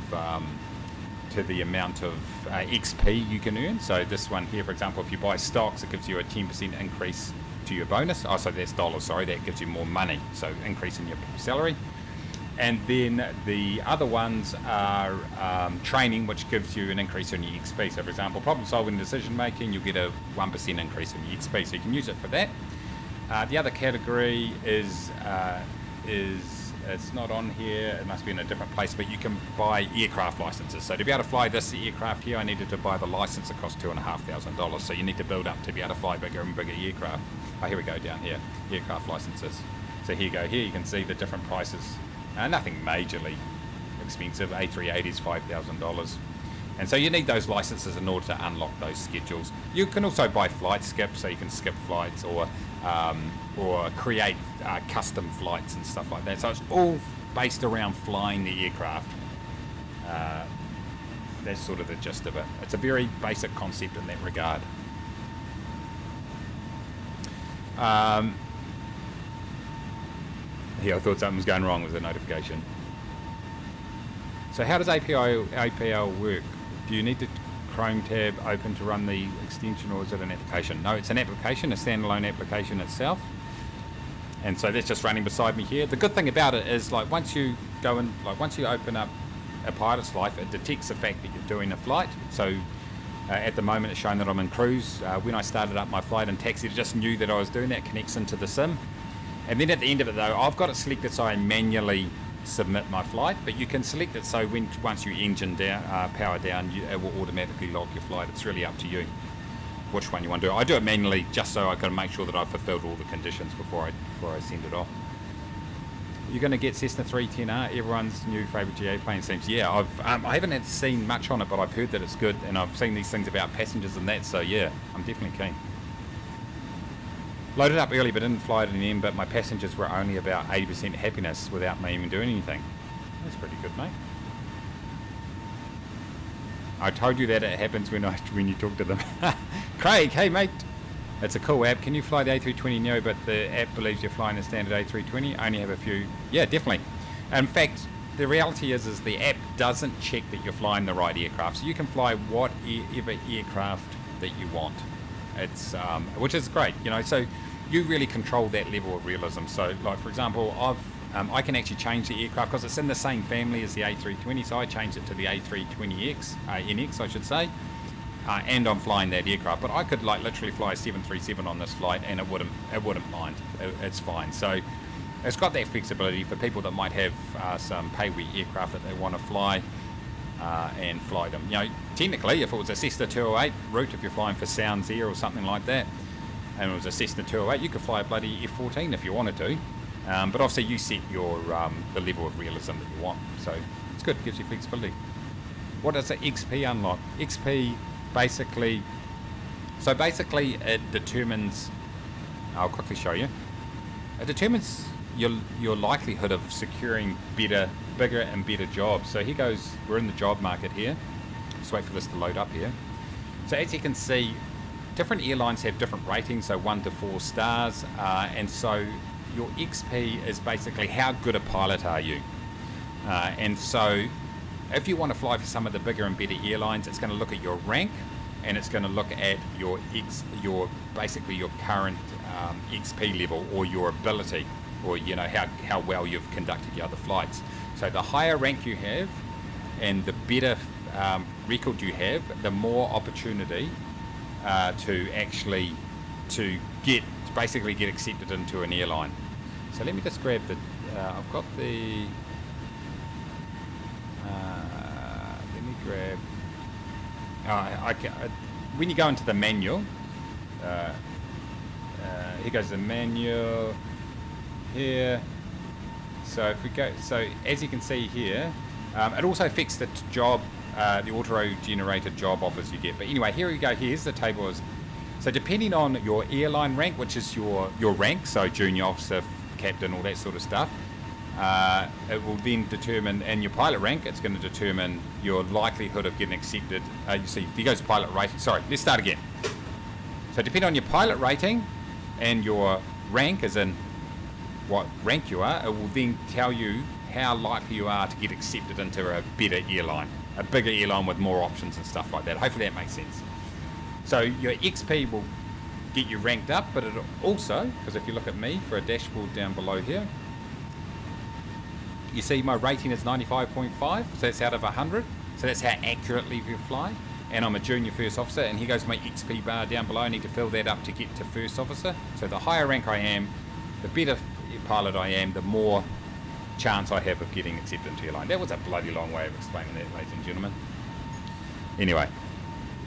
XP you can earn. So this one here, for example, if you buy stocks, it gives you a 10% increase to your bonus. Oh, so that's dollars, sorry, that gives you more money, so increase in your salary. And then the other ones are training, which gives you an increase in your XP. So for example, problem solving and decision making, you'll get a 1% increase in your XP, so you can use it for that. The other category is it's not on here, it must be in a different place, but you can buy aircraft licenses. So to be able to fly this aircraft here, I needed to buy the license. It cost $2,500. So you need to build up to be able to fly bigger and bigger aircraft. Oh, here we go down here, aircraft licenses. So here you go, here you can see the different prices. Nothing majorly expensive. A380 is $5,000. And so you need those licenses in order to unlock those schedules. You can also buy flight skips, so you can skip flights or create custom flights and stuff like that. So it's all based around flying the aircraft. That's sort of the gist of it. It's a very basic concept in that regard. Yeah, I thought something was going wrong with the notification. So how does APL work? Do you need the Chrome tab open to run the extension, or is it an application? No, it's an application, a standalone application itself. And so that's just running beside me here. The good thing about it is, like, once you go in, like once you open up a pilot's life, it detects the fact that you're doing a flight. So at the moment it's showing that I'm in cruise. When I started up my flight in taxi, it just knew that I was doing that, connects into the sim. And then at the end of it though, I've got it selected so I manually submit my flight, but you can select it so once you engine down, power down, it will automatically log your flight. It's really up to you which one you want to do. I do it manually just so I can make sure that I've fulfilled all the conditions before I send it off. You're going to get Cessna 310R, everyone's new favourite GA plane, seems. Yeah, I haven't seen much on it, but I've heard that it's good, and I've seen these things about passengers and that, so yeah, I'm definitely keen. Loaded up early but didn't fly it in the end, but my passengers were only about 80% happiness without me even doing anything. That's pretty good, mate. I told you that it happens when you talk to them. Craig, hey mate. It's a cool app. Can you fly the A320neo, but the app believes you're flying a standard A320? Only have a few. Yeah, definitely. In fact, the reality is the app doesn't check that you're flying the right aircraft. So you can fly whatever aircraft that you want. It's which is great, you know. So you really control that level of realism. So, like for example, I can actually change the aircraft because it's in the same family as the A320. So I changed it to the A32NX, NX, I should say. And I'm flying that aircraft, but I could like literally fly a 737 on this flight, and it wouldn't mind. It's fine. So it's got that flexibility for people that might have some pay-where aircraft that they want to fly and fly them. You know, technically, if it was a Cessna 208 route, if you're flying for Sounds Air or something like that, and it was a Cessna 208, you could fly a bloody F-14 if you wanted to. But obviously, you set your the level of realism that you want. So it's good. It gives you flexibility. What does the XP unlock? XP. Basically it determines, I'll quickly show you, it determines your likelihood of securing bigger and better jobs. So here goes, we're in the job market here. Just wait for this to load up here. So as you can see, different airlines have different ratings, so 1 to 4 stars, and so your XP is basically how good a pilot are you. And so if you want to fly for some of the bigger and better airlines, it's going to look at your rank, and it's going to look at your basically your current XP level, or your ability, or you know how well you've conducted your other flights. So the higher rank you have, and the better record you have, the more opportunity to basically get accepted into an airline. So let me just grab the. I've got the. Let me grab. When you go into the manual, here goes the manual. Here. So if we go, so as you can see here, it also affects the job, the auto-generated job offers you get. But anyway, here we go. Here's the table. So depending on your airline rank, which is your rank, so junior officer, captain, all that sort of stuff, it will then determine, and your pilot rank, it's going to determine your likelihood of getting accepted. You see, if you go to pilot rating, sorry, let's start again. So depending on your pilot rating and your rank, as in what rank you are, it will then tell you how likely you are to get accepted into a better airline, a bigger airline with more options and stuff like that. Hopefully that makes sense. So your XP will get you ranked up, but it also, because if you look at me for a dashboard down below here, you see my rating is 95.5, so that's out of 100. So that's how accurately you fly. And I'm a junior first officer, and here goes my XP bar down below. I need to fill that up to get to first officer. So the higher rank I am, the better pilot I am, the more chance I have of getting accepted into your line. That was a bloody long way of explaining that, ladies and gentlemen. Anyway,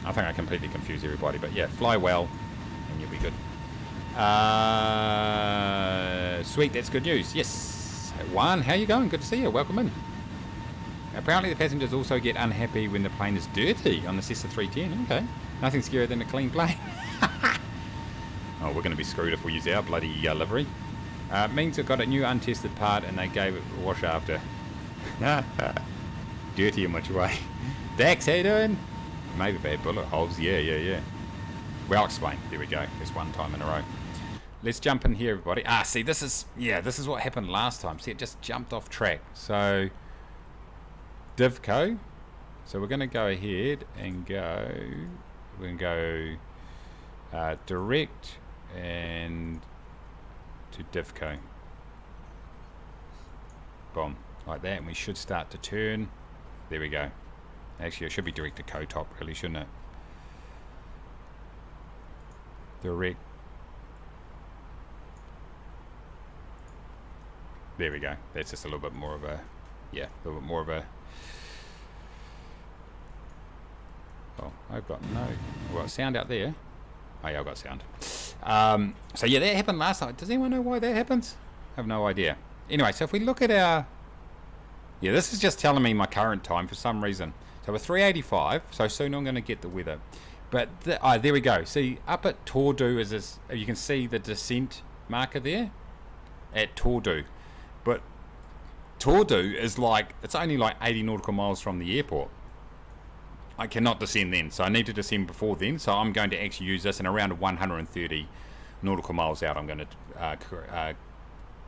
I think I completely confused everybody, but yeah, fly well and you'll be good. Sweet, that's good news. Yes. Juan, how you going? Good to see you. Welcome in. Apparently the passengers also get unhappy when the plane is dirty on the Cessna 310. Okay. Nothing scarier than a clean plane. Oh, we're going to be screwed if we use our bloody livery. Means it got a new untested part and they gave it a wash after. Dirty in which way? Dax, how you doing? Maybe they had bullet holes. Yeah. Well explained. There we go. There's one time in a row. Let's jump in here, everybody. See, this is what happened last time. See, it just jumped off track. So, DivCo. So we're going to go ahead and go. We're going to go direct and to DivCo. Boom, like that, and we should start to turn. There we go. Actually, it should be direct to CoTop, really, shouldn't it? Direct. There we go. That's just a little bit more of a, a little bit more of a. Oh, I've got sound out there. Oh yeah, I've got sound. So yeah, that happened last time. Does anyone know why that happens? I have no idea. Anyway, so if we look at our, this is just telling me my current time for some reason. So we're 3:85. So soon I'm going to get the weather. But there we go. See, up at Tordu is this. You can see the descent marker there at Tordu. But Tordu is it's only like 80 nautical miles from the airport. I cannot descend then, so I need to descend before then. So I'm going to actually use this, and around 130 nautical miles out, I'm going to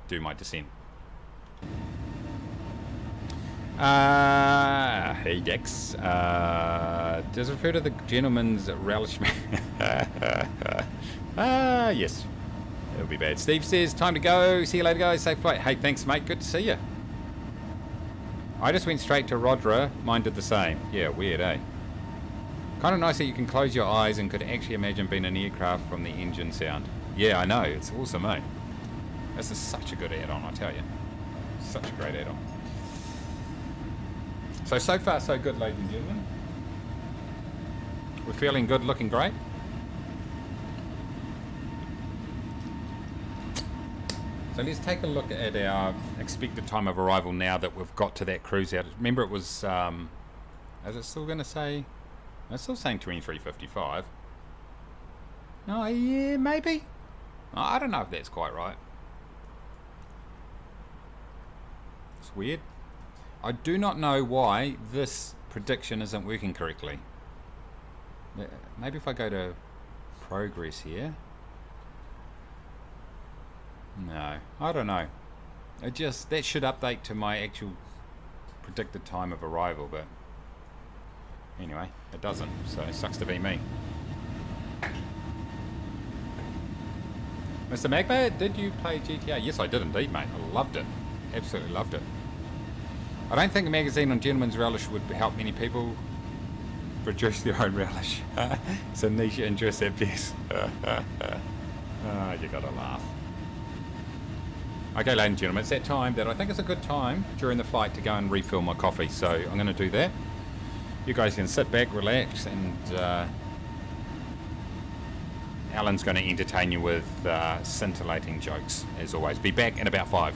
do my descent. Hey Dex, does it refer to the gentleman's relish? Yes, it'll be bad. Steve says, time to go. See you later, guys. Safe flight. Hey, thanks, mate. Good to see you. I just went straight to Rodra. Mine did the same. Yeah, weird, eh? Kind of nice that you can close your eyes and could actually imagine being an aircraft from the engine sound. Yeah, I know. It's awesome, eh? This is such a good add-on, I tell you. Such a great add-on. So far, so good, ladies and gentlemen. We're feeling good, looking great. So let's take a look at our expected time of arrival now that we've got to that cruise out. Remember, it was, is it still going to say? It's still saying 23:55. Oh, yeah, maybe. Oh, I don't know if that's quite right. It's weird. I do not know why this prediction isn't working correctly. Maybe if I go to progress here. No, I don't know. That should update to my actual predicted time of arrival, but anyway, it doesn't, so it sucks to be me. Mr. Magma, did you play GTA? Yes, I did indeed, mate. I loved it. Absolutely loved it. I don't think a magazine on Gentleman's Relish would help many people produce their own relish. It's a niche interest at best. You gotta laugh. Okay, ladies and gentlemen, it's that time that I think it's a good time during the flight to go and refill my coffee, so I'm going to do that. You guys can sit back, relax, and Alan's going to entertain you with scintillating jokes, as always. Be back in about 5.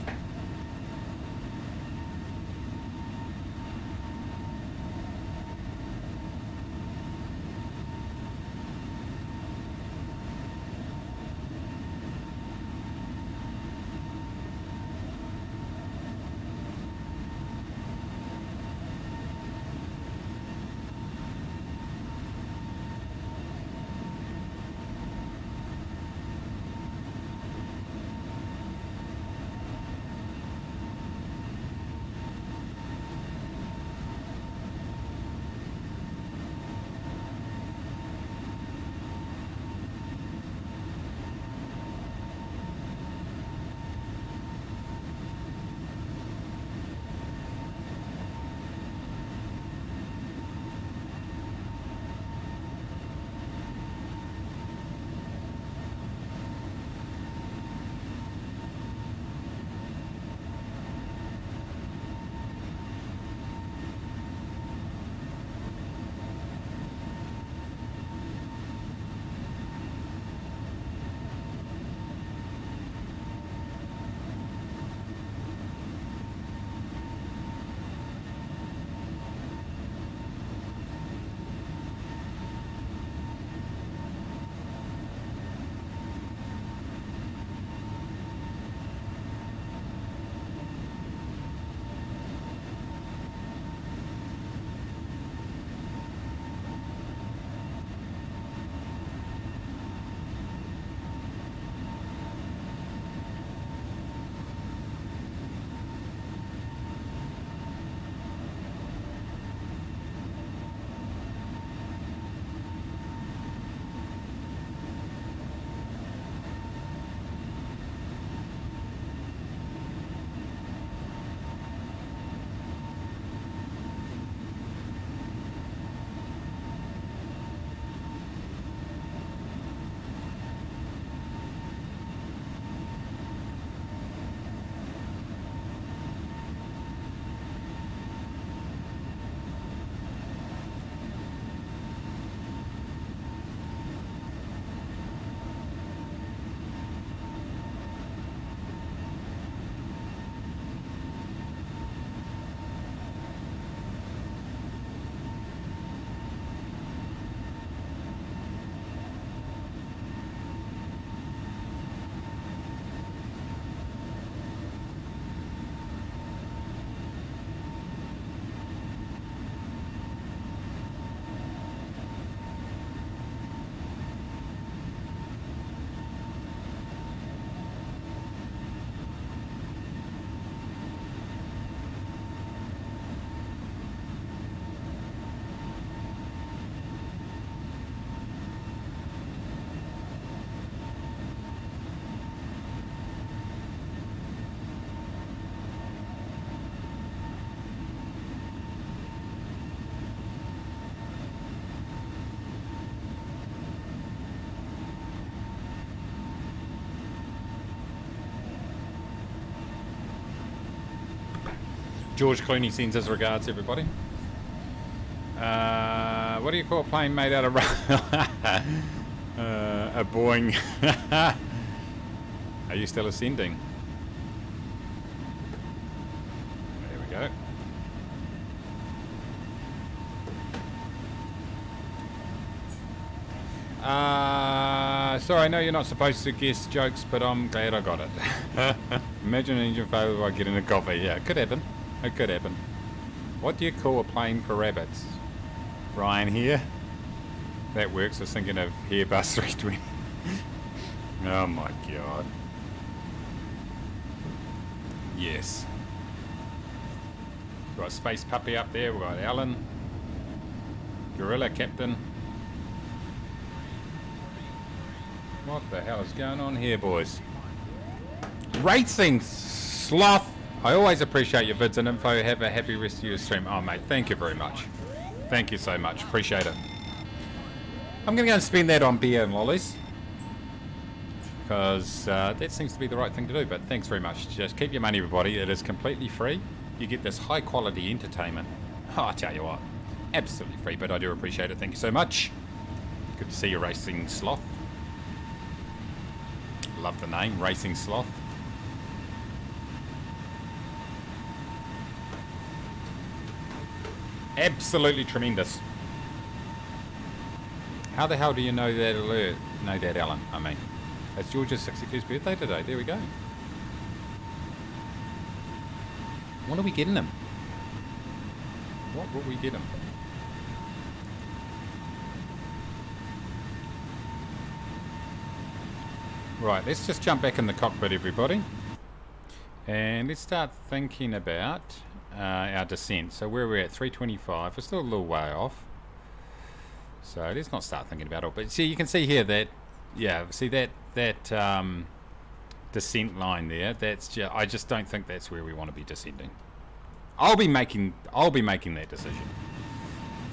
George Clooney sends his regards, everybody. What do you call a plane made out of a Boeing? Are you still ascending? There we go. Sorry, I know you're not supposed to guess jokes, but I'm glad I got it. Imagine an engine failure by getting a coffee. Yeah, it could happen. It could happen. What do you call a plane for rabbits? Ryan here. That works. I was thinking of Airbus 320. Oh my god. Yes. We've got Space Puppy up there. We've got Alan. Gorilla Captain. What the hell is going on here, boys? Racing Sloth. I always appreciate your vids and info. Have a happy rest of your stream. Oh, mate, thank you very much. Thank you so much. Appreciate it. I'm going to go and spend that on beer and lollies. Because that seems to be the right thing to do. But thanks very much. Just keep your money, everybody. It is completely free. You get this high-quality entertainment. Oh, I tell you what. Absolutely free, but I do appreciate it. Thank you so much. Good to see you, Racing Sloth. Love the name, Racing Sloth. Absolutely tremendous. How the hell do you know that alert? Know that, Alan? I mean, it's George's 61st birthday today. There we go. What are we getting him? What will we get him? Right, let's just jump back in the cockpit, everybody. And let's start thinking about our descent. So where we're at, 325. We're still a little way off. So let's not start thinking about it. But see, you can see here that, yeah, see that descent line there. That's just, I just don't think that's where we want to be descending. I'll be making that decision.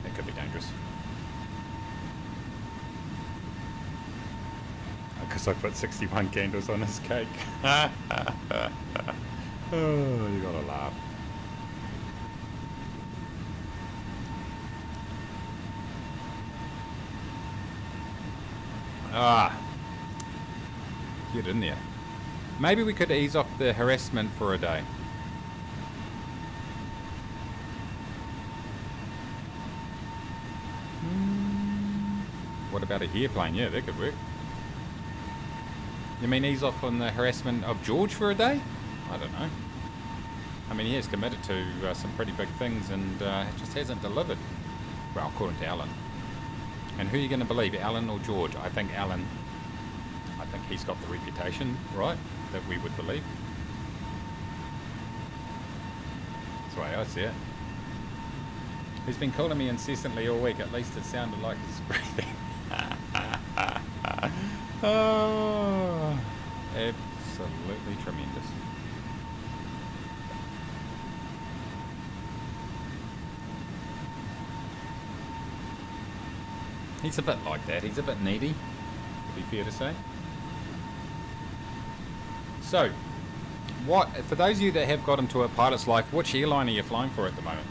That could be dangerous. Because I put 61 candles on his cake. Oh, you gotta laugh. Get in there. Maybe we could ease off the harassment for a day. What about a airplane? Yeah, that could work. You mean ease off on the harassment of George for a day? I don't know. I mean, he has committed to some pretty big things and just hasn't delivered. Well, according to Alan. And who are you going to believe, Alan or George? I think Alan. I think he's got the reputation, right, that we would believe. That's the way I see it. He's been calling me incessantly all week. At least it sounded like he's breathing. Oh, absolutely tremendous. He's a bit like that. He's a bit needy, to be fair to say. So, for those of you that have got into a pilot's life, which airline are you flying for at the moment?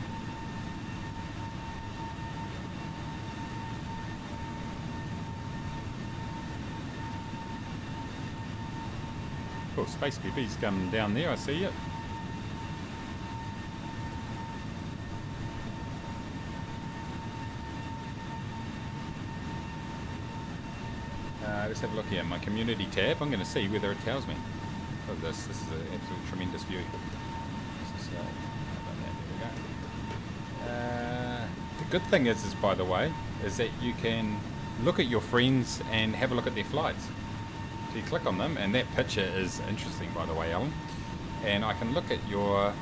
Oh, Space BB's coming down there, I see it. Let's have a look here, my community tab. I'm going to see whether it tells me. Look at this, this is an absolute tremendous view. This is, there we go. The good thing is, by the way, is that you can look at your friends and have a look at their flights. So you click on them, and that picture is interesting, by the way, Alan. And I can look at your,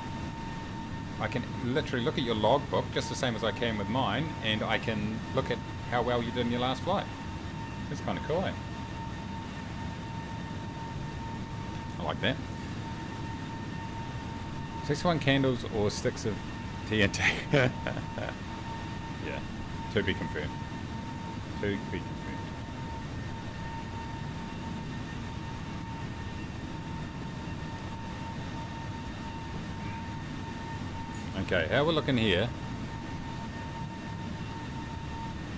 I can literally look at your logbook, just the same as I can with mine, and I can look at how well you did in your last flight. That's kind of cool, eh? I like that. 61 candles or sticks of TNT. Yeah, to be confirmed. To be confirmed. Okay, how we're looking here.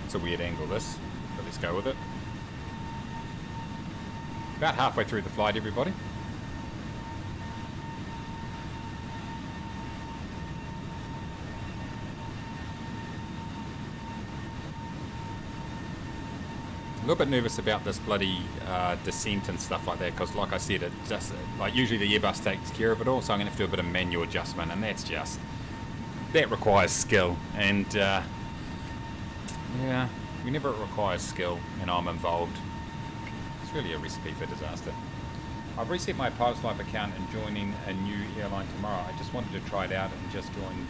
It's a weird angle this, but let's go with it. About halfway through the flight, everybody. A little bit nervous about this bloody descent and stuff like that, because like I said, it just, like, usually the Airbus takes care of it all, so I'm going to have to do a bit of manual adjustment, and that requires skill, and yeah, whenever it requires skill and I'm involved, it's really a recipe for disaster. I've reset my Pilot's Life account and joining a new airline tomorrow. I just wanted to try it out and just join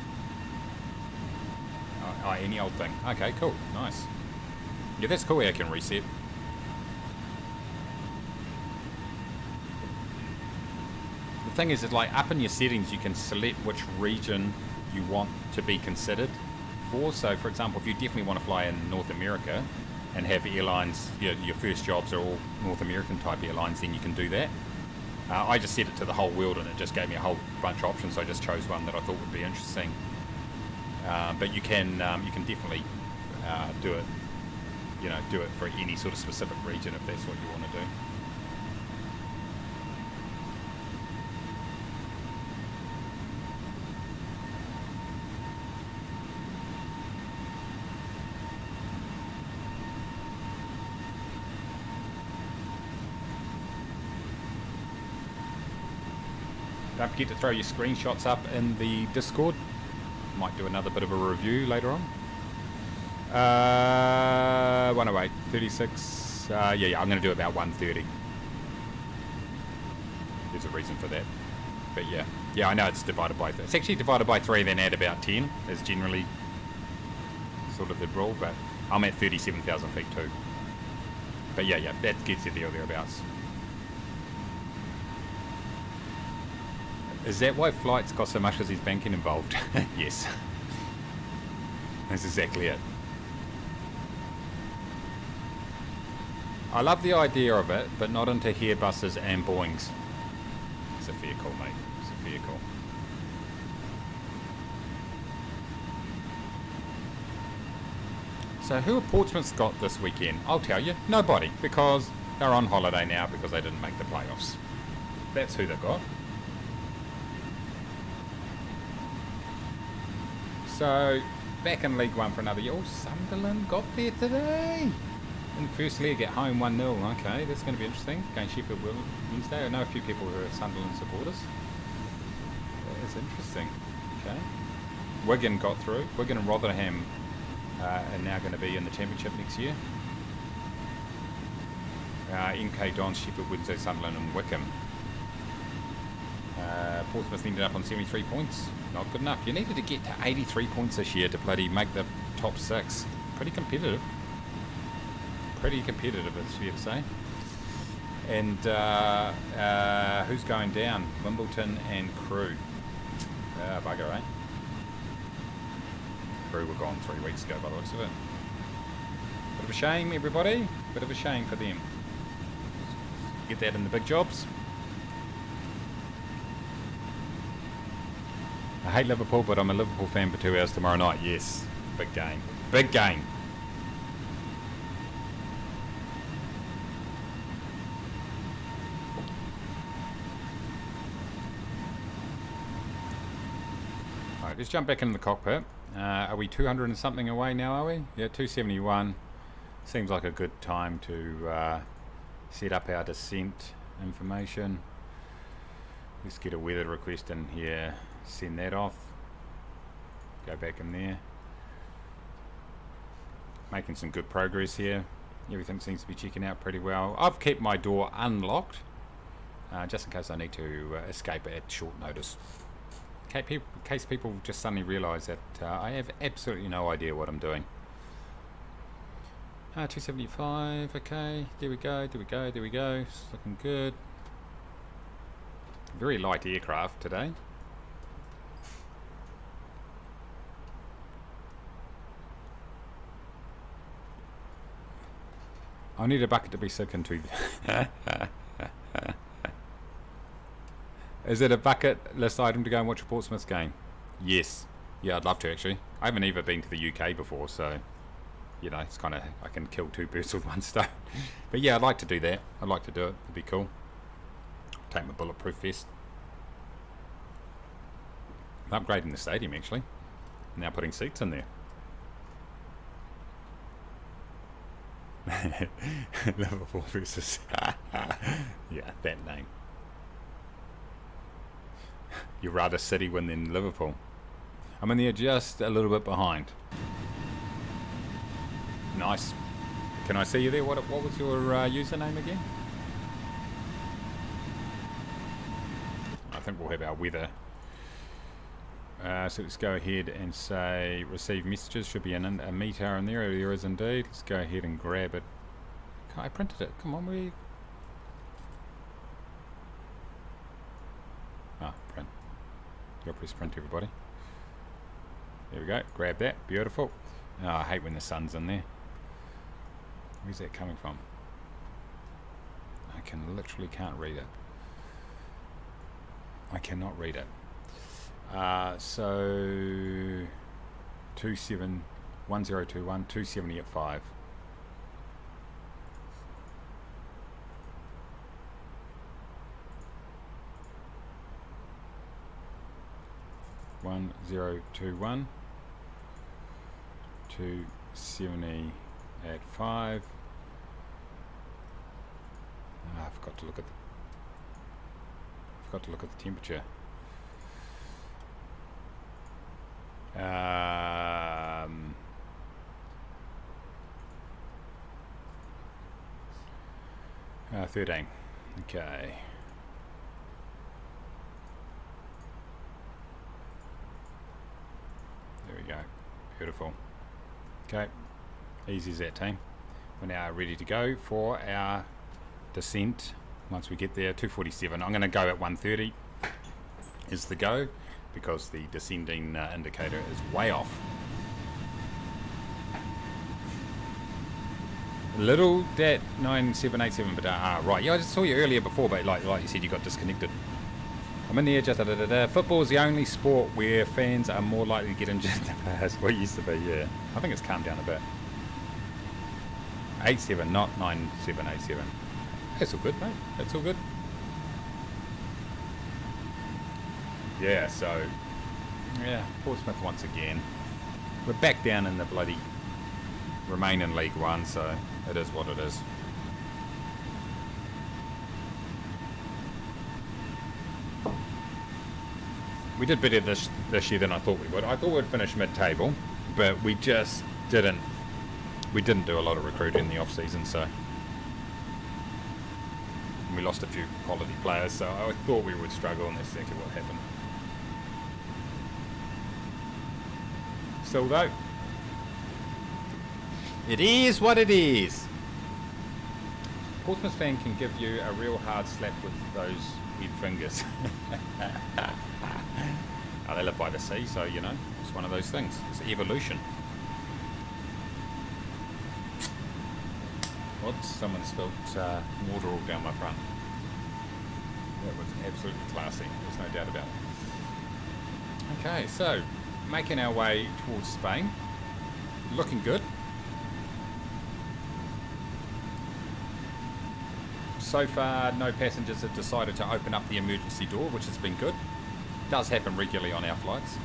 any old thing. Okay, cool, nice. Yeah, that's cool how I can reset. The thing is, like, up in your settings, you can select which region you want to be considered for. So, for example, if you definitely want to fly in North America and have airlines, your first jobs are all North American type airlines, then you can do that. I just set it to the whole world, and it just gave me a whole bunch of options. So I just chose one that I thought would be interesting. But you can definitely do it. Do it for any sort of specific region if that's what you want to do. Don't forget to throw your screenshots up in the Discord. Might do another bit of a review later on. 108, 36. Yeah, I'm going to do about 130. There's a reason for that. But yeah, I know it's divided by 3. It's actually divided by 3, then add about 10 is generally sort of the rule. But I'm at 37,000 feet too. But yeah, that gets you there or thereabouts. Is that why flights cost so much because there's banking involved? Yes. That's exactly it. I love the idea of it, but not into Airbuses and Boeings. It's a fair call, mate. It's a fair call. So who have Portsmouth got this weekend? I'll tell you, nobody, because they're on holiday now because they didn't make the playoffs. That's who they've got. So, back in League One for another year. Oh, Sunderland got there today. In the first leg at home, 1-0. Okay, that's going to be interesting. Against Sheffield Wednesday. I know a few people who are Sunderland supporters. That is interesting. Okay. Wigan got through. Wigan and Rotherham are now going to be in the Championship next year. MK Dons, Sheffield Wednesday, Sunderland and Wickham. Portsmouth ended up on 73 points. Not good enough. You needed to get to 83 points this year to bloody make the top 6. Pretty competitive. Pretty competitive, it's fair to say. And who's going down? Wimbledon and Crewe. Bugger, eh? Crewe were gone 3 weeks ago by the looks of it. Bit of a shame, everybody. Bit of a shame for them. Get that in the big jobs. I hate Liverpool, but I'm a Liverpool fan for 2 hours tomorrow night. Yes. Big game. Big game. Alright, let's jump back into the cockpit. Are we 200 and something away now, are we? Yeah, 271. Seems like a good time to set up our descent information. Let's get a weather request in here. Send that off. Go back in there. Making some good progress here. Everything seems to be checking out pretty well. I've kept my door unlocked just in case I need to escape at short notice. In case people just suddenly realise that I have absolutely no idea what I'm doing. 275, okay. There we go. It's looking good. Very light aircraft today. I need a bucket to be sick into. Is it a bucket list item to go and watch a Portsmouth game? Yes. Yeah, I'd love to actually. I haven't even been to the UK before, so you know, it's kind of, I can kill two birds with one stone. But yeah, I'd like to do that. I'd like to do it. It'd be cool. Take my bulletproof vest. I'm upgrading the stadium actually. Now putting seats in there. Liverpool versus yeah, that name. You'd rather City win than Liverpool. I mean, they're just a little bit behind. Nice. Can I see you there? What was your username again? I think we'll have our weather. So let's go ahead and say receive messages. Should be a meter in there. There is indeed. Let's go ahead and grab it. I printed it. Come on, print. You'll press print, everybody. There we go. Grab that. Beautiful. Oh, I hate when the sun's in there. Where's that coming from? I literally can't read it. I cannot read it. So 1021 270 at 5. One 021 270 at 5. I forgot to look at the temperature. 13. Okay. There we go. Beautiful. Okay. Easy as that, team. We're now ready to go for our descent. Once we get there, 247. I'm going to go at 130 is the go, because the descending indicator is way off. Little dat 9787, but right, yeah, I just saw you earlier before, but like you said, you got disconnected. I'm in the edge. Football is the only sport where fans are more likely to get injured than players. What used to be, yeah. I think it's calmed down a bit. 87, not 9787. That's all good, mate. That's all good. Yeah, so yeah, Portsmouth once again. We're back down in the bloody remain in League One, so it is what it is. We did better this year than I thought we would. I thought we'd finish mid-table, but we just didn't. We didn't do a lot of recruiting in the off-season, so we lost a few quality players. So I thought we would struggle, and that's exactly what happened. Still though, it is what it is. Portsmouth fan can give you a real hard slap with those web fingers. Oh, they live by the sea, so you know, it's one of those things. It's evolution. Whoops, someone spilled water all down my front. That was absolutely classy, there's no doubt about it. Okay, so making our way towards Spain. Looking good. So far, no passengers have decided to open up the emergency door, which has been good. Does happen regularly on our flights.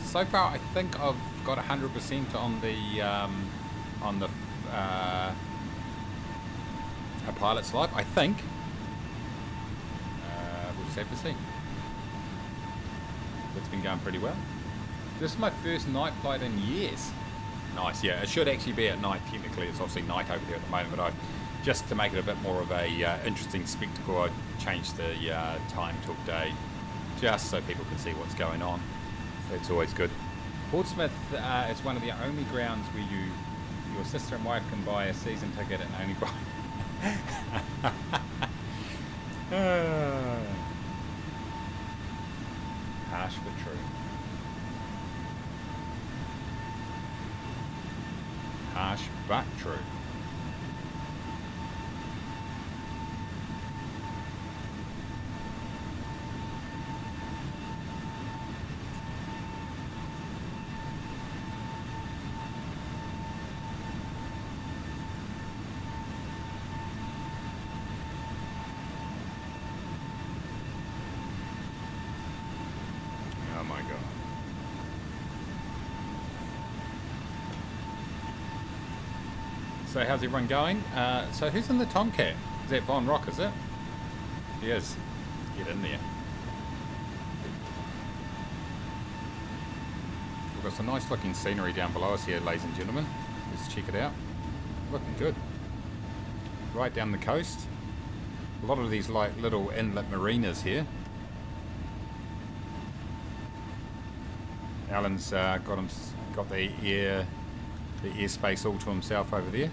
So far I think I've got 100% on the a pilot's life. I think. We'll just have to see. It's been going pretty well. This is my first night flight in years. Nice, yeah. It should actually be at night. Technically, it's obviously night over there at the moment, but just to make it a bit more of a interesting spectacle, I changed the time till day, just so people can see what's going on. It's always good. Portsmouth is one of the only grounds where your sister and wife can buy a season ticket and only buy. Harsh but true. Harsh but true. So how's everyone going? So who's in the Tomcat? Is that Von Rock, is it? He is. Get in there. We've got some nice looking scenery down below us here, ladies and gentlemen. Let's check it out. Looking good. Right down the coast. A lot of these like little inlet marinas here. Alan's got the airspace all to himself over there.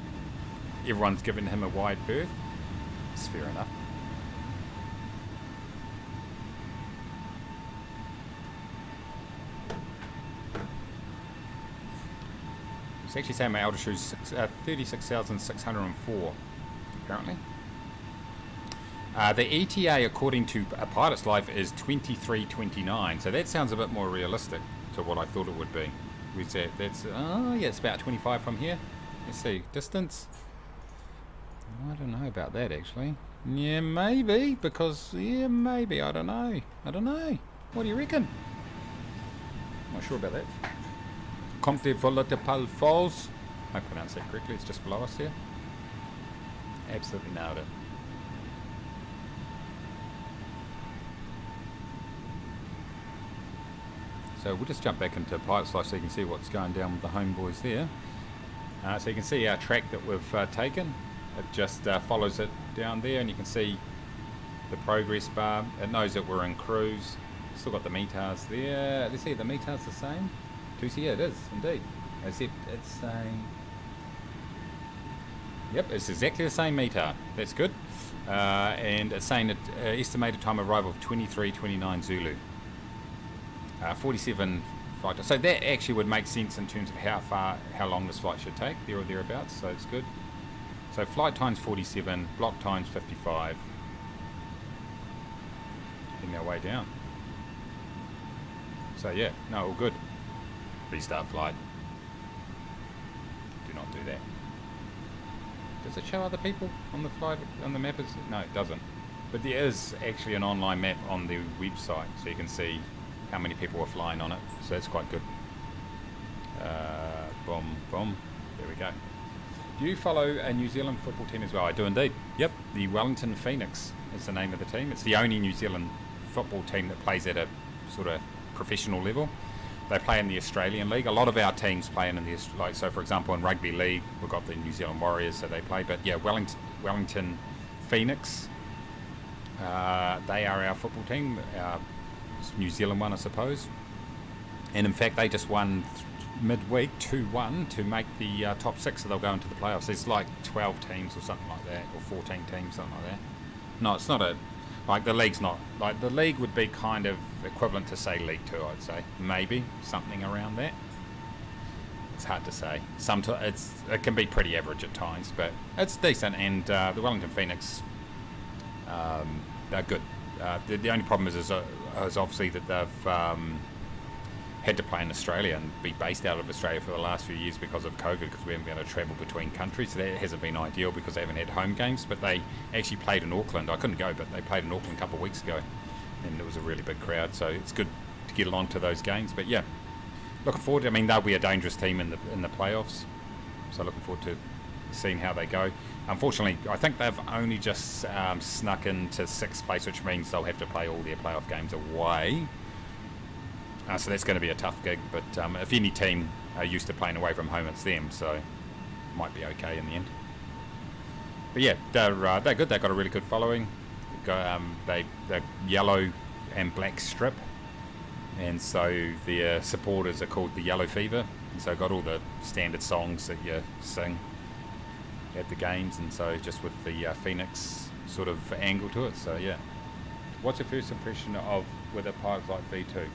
Everyone's given him a wide berth. It's fair enough. It's actually saying my altitude's 36,604 apparently. The ETA according to a pilot's life is 2329, so that sounds a bit more realistic to what I thought it would be. That's oh yeah, it's about 25 from here. Let's see, distance. I don't know about that actually. Yeah, maybe, because yeah, maybe, I don't know. What do you reckon? Not sure about that. Comte de Volatile Falls. I pronounced that correctly. It's just below us here. Absolutely nailed it. So we'll just jump back into Pilot's Life so you can see what's going down with the homeboys there. So you can see our track that we've taken. It just follows it down there, and you can see the progress bar. It knows that we're in cruise. Still got the METARs there. Let's see, the METARs the same? Yeah, it is indeed. Except it's saying, yep, it's exactly the same METAR. That's good. And it's saying that estimated time of arrival of 23:29 Zulu. 47 flight. So that actually would make sense in terms of how long this flight should take, there or thereabouts. So it's good. So flight time's 47, block time's 55. Heading our way down. So yeah, no, all good. Restart flight. Do not do that. Does it show other people on the flight on the map? No, it doesn't. But there is actually an online map on the website, so you can see how many people are flying on it. So that's quite good. Boom, boom. There we go. Do you follow a New Zealand football team as well? I do indeed. Yep, the Wellington Phoenix is the name of the team. It's the only New Zealand football team that plays at a sort of professional level. They play in the Australian League. A lot of our teams play in the, like, so for example in Rugby League, we've got the New Zealand Warriors, so they play. But yeah, Wellington Phoenix, they are our football team, our New Zealand one, I suppose. And in fact, they just won midweek 2-1 to make the top 6, so they'll go into the playoffs. There's like 12 teams or something like that, or 14 teams, something like that. No, it's not a, like the league's not, like the league would be kind of equivalent to say League 2, I'd say. Maybe something around that. It's hard to say. Sometimes it can be pretty average at times, but it's decent. And the Wellington Phoenix, they're good. The only problem is obviously that they've had to play in Australia and be based out of Australia for the last few years because of COVID, because we haven't been able to travel between countries. So that hasn't been ideal because they haven't had home games. But they actually played in Auckland. I couldn't go, but they played in Auckland a couple of weeks ago, and it was a really big crowd. So it's good to get along to those games. But yeah, looking forward to, I mean, they'll be a dangerous team in the playoffs. So looking forward to seeing how they go. Unfortunately, I think they've only just snuck into 6th place, which means they'll have to play all their playoff games away. So that's going to be a tough gig, but if any team are used to playing away from home, it's them, so might be okay in the end. But yeah, they're good. They've got a really good following. They're yellow and black strip, and so their supporters are called the Yellow Fever, and so got all the standard songs that you sing at the games, and so just with the Phoenix sort of angle to it. So yeah, what's your first impression of with a Pilot's Life V2?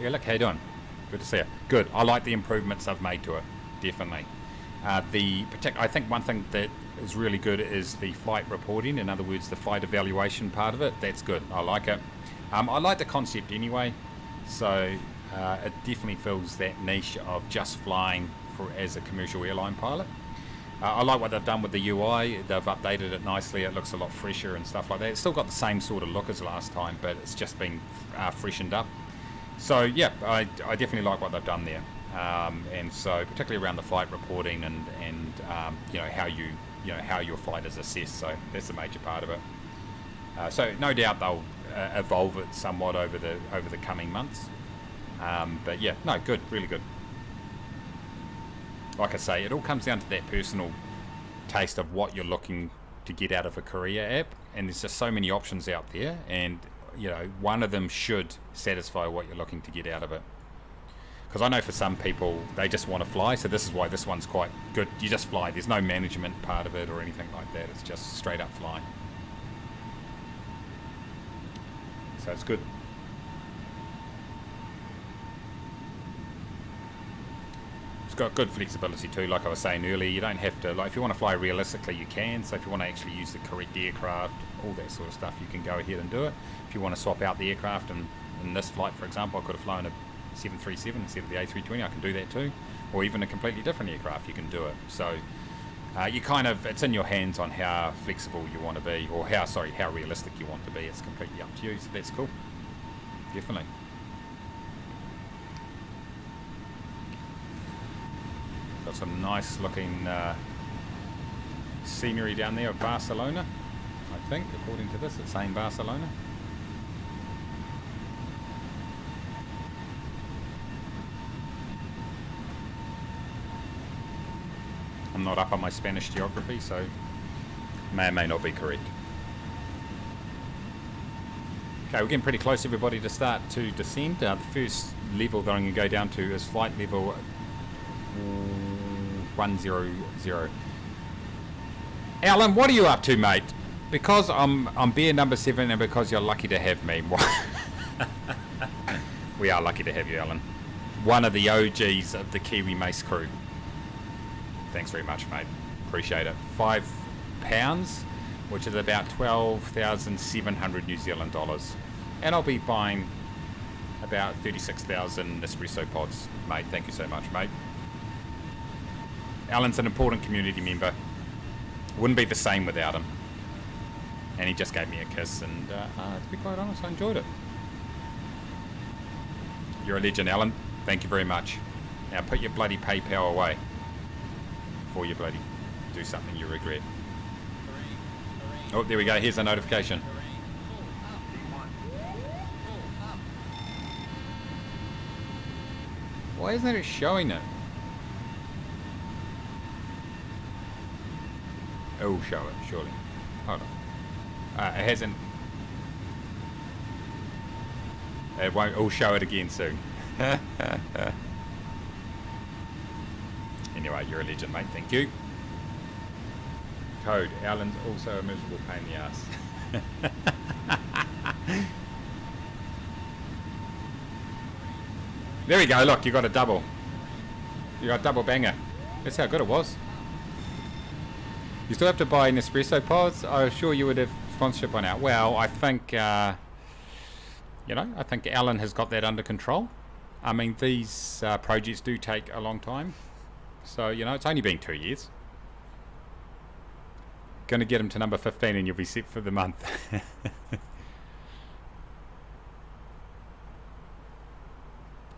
Yeah, look, how you doing? Good to see you. Good. I like the improvements I've made to it, definitely. I think one thing that is really good is the flight reporting. In other words, the flight evaluation part of it. That's good. I like it. I like the concept anyway. So it definitely fills that niche of just flying as a commercial airline pilot. I like what they've done with the UI. They've updated it nicely. It looks a lot fresher and stuff like that. It's still got the same sort of look as last time, but it's just been freshened up. So yeah, I definitely like what they've done there. and so particularly around the flight reporting and you know how your flight is assessed. So that's a major part of it. So no doubt they'll evolve it somewhat over the coming months. But yeah, no, good, really good. Like I say, it all comes down to that personal taste of what you're looking to get out of a career app, and there's just so many options out there, and you know, one of them should satisfy what you're looking to get out of it. Because I know for some people, they just want to fly, so this is why this one's quite good. You just fly. There's no management part of it or anything like that. It's just straight up flying. So it's good. It's got good flexibility too, like I was saying earlier. You don't have to, like, if you want to fly realistically, you can. So if you want to actually use the correct aircraft, all that sort of stuff, you can go ahead and do it. If you want to swap out the aircraft, and in this flight, for example, I could have flown a 737 instead of the A320, I can do that too. Or even a completely different aircraft, you can do it. So you kind of, it's in your hands on how flexible you want to be, or how realistic you want to be. It's completely up to you, so that's cool. Definitely. Got some nice looking scenery down there of Barcelona, I think, according to this, it's saying Barcelona. I'm not up on my Spanish geography, so may or may not be correct. Okay, we're getting pretty close, everybody, to start to descend. The first level that I'm going to go down to is flight level 100. Alan, what are you up to, mate? Because I'm beer number 7, and because you're lucky to have me. We are lucky to have you, Alan. One of the OGs of the Kiwi Mace crew. Thanks very much, mate. Appreciate it. £5, which is about 12,700 New Zealand dollars. And I'll be buying about 36,000 espresso pods, mate. Thank you so much, mate. Alan's an important community member. Wouldn't be the same without him. And he just gave me a kiss, and to be quite honest, I enjoyed it. You're a legend, Alan. Thank you very much. Now put your bloody PayPal away before you bloody do something you regret. Oh, there we go. Here's a notification. Why isn't it showing it? It will show it, surely. Hold on. It hasn't. It won't. It'll show it again soon. Anyway, you're a legend, mate. Thank you. Code. Alan's also a miserable pain in the ass. There we go. Look, you got a double. You got a double banger. That's how good it was. You still have to buy Nespresso pods. I was sure you would have sponsorship on out. Well, I think, I think Alan has got that under control. I mean, these projects do take a long time. So, it's only been 2 years. Going to get him to number 15 and you'll be set for the month.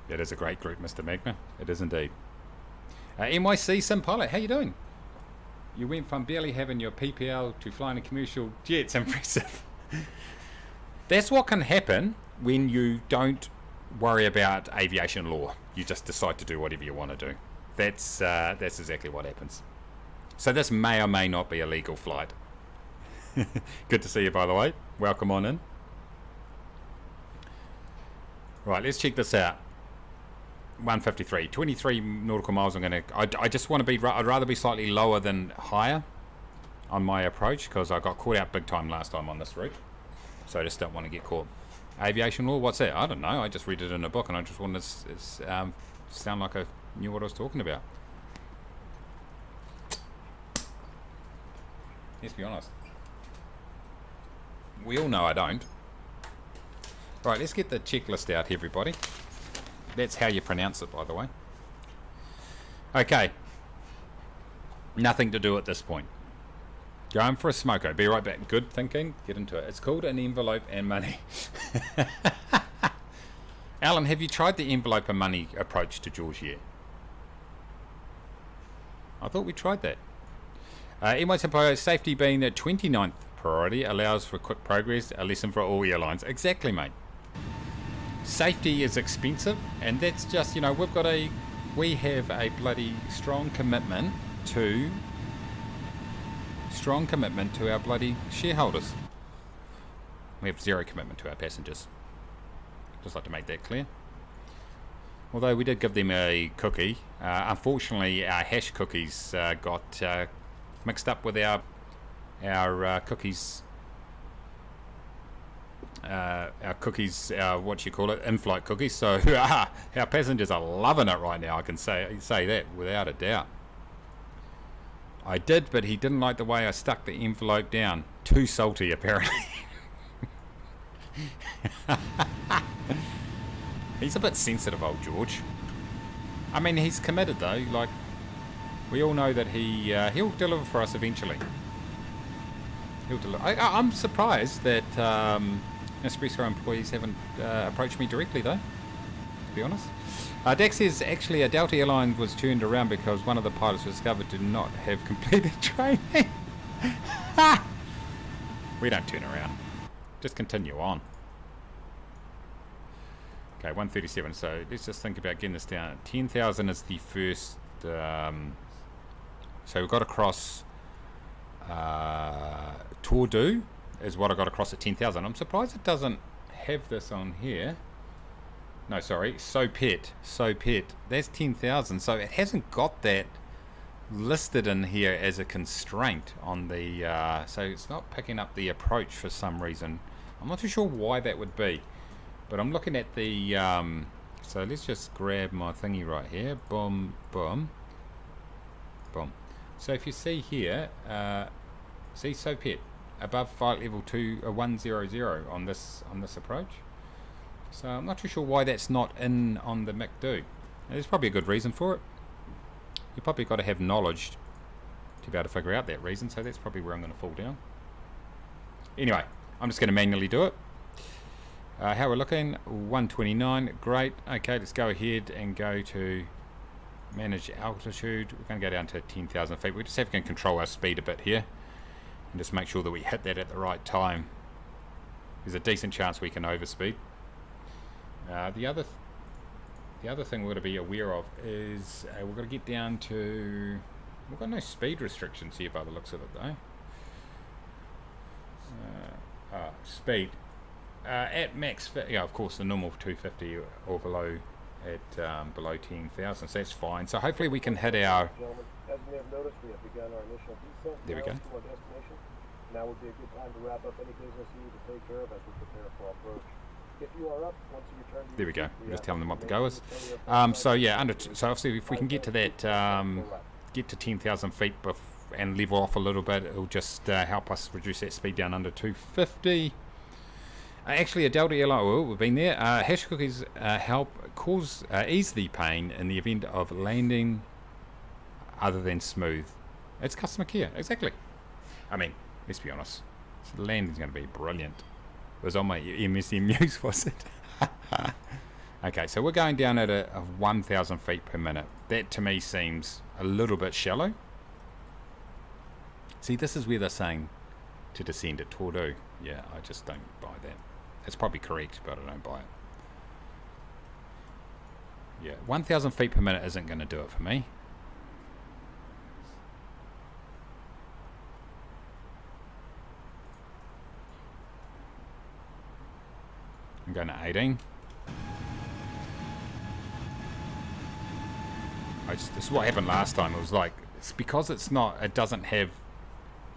It is a great group, Mr. Magna. It is indeed. NYC Sim Pilot, how you doing? You went from barely having your PPL to flying a commercial jet. It's impressive. That's what can happen when you don't worry about aviation law. You just decide to do whatever you want to do. That's exactly what happens. So this may or may not be a legal flight. Good to see you, by the way. Welcome on in. Right, let's check this out. 153, 23 nautical miles. I just want to be, I'd rather be slightly lower than higher on my approach, because I got caught out big time last time on this route. So I just don't want to get caught. Aviation law, what's that? I don't know. I just read it in a book and I just wanted to sound like I knew what I was talking about. Let's be honest. We all know I don't. Right, let's get the checklist out, everybody. That's how you pronounce it, by the way. Okay. Nothing to do at this point. Going for a smoko. Be right back. Good thinking. Get into it. It's called an envelope and money. Alan, have you tried the envelope and money approach to George yet? I thought we tried that. M1 Sampaio, safety being the 29th priority allows for quick progress, a lesson for all airlines. Exactly, mate. Safety is expensive, and that's just, you know, we have a bloody strong commitment to our bloody shareholders. We have zero commitment to our passengers. Just like to make that clear. Although we did give them a cookie. Unfortunately, our hash cookies got mixed up with our cookies. In-flight cookies. So our passengers are loving it right now. I can say that without a doubt. I did, but he didn't like the way I stuck the envelope down. Too salty, apparently. He's a bit sensitive, old George. I mean, he's committed though. Like, we all know that he'll deliver for us eventually. He'll deliver. I'm surprised that Nespresso employees haven't approached me directly though, to be honest. Dax says actually a Delta airline was turned around because one of the pilots was discovered to not have completed training. We don't turn around. Just continue on. Okay, 137. So let's just think about getting this down. 10,000 is the first. So we've got across Tordu is what I got across at 10,000. I'm surprised it doesn't have this on here. No, sorry, Sopet. That's 10,000. So it hasn't got that listed in here as a constraint on the. So it's not picking up the approach for some reason. I'm not too sure why that would be, but I'm looking at the. So let's just grab my thingy right here. Boom, boom, boom. So if you see here, see Sopet above flight level 100 on this approach. So I'm not too sure why that's not in on the McDo. There's probably a good reason for it. You've probably got to have knowledge to be able to figure out that reason, so that's probably where I'm going to fall down. Anyway, I'm just going to manually do it. How we're looking, 129, great. Okay, let's go ahead and go to manage altitude. We're going to go down to 10,000 feet. We just have to control our speed a bit here and just make sure that we hit that at the right time. There's a decent chance we can overspeed. The other thing we're going to be aware of is we're going to get down to. We've got no speed restrictions here by the looks of it, though. Speed at max. Yeah, of course, the normal 250 or below at below 10,000, so that's fine. So hopefully we can hit our. As you may have noticed, we have begun our initial descent. There we go. To our destination. Now would be a good time to wrap up any business you need to take care of as we prepare for approach. If you are up, once you return to there we go. I'm just telling them what the go is. So yeah, so obviously if we can get to that, get to 10,000 feet and level off a little bit, it'll just help us reduce that speed down under 250. Actually, a Delta airline, we've been there. Hash cookies help ease the pain in the event of landing other than smooth. It's customer care, exactly. I mean, let's be honest. So the landing's going to be brilliant. It was on my MSMUs, was it? Okay, so we're going down at a 1,000 feet per minute. That to me seems a little bit shallow. See, this is where they're saying to descend at Tordu. Yeah, I just don't buy that. It's probably correct, but I don't buy it. Yeah, 1,000 feet per minute isn't going to do it for me. I'm going to 18. This is what happened last time. It was like, it's because it's not, it doesn't have,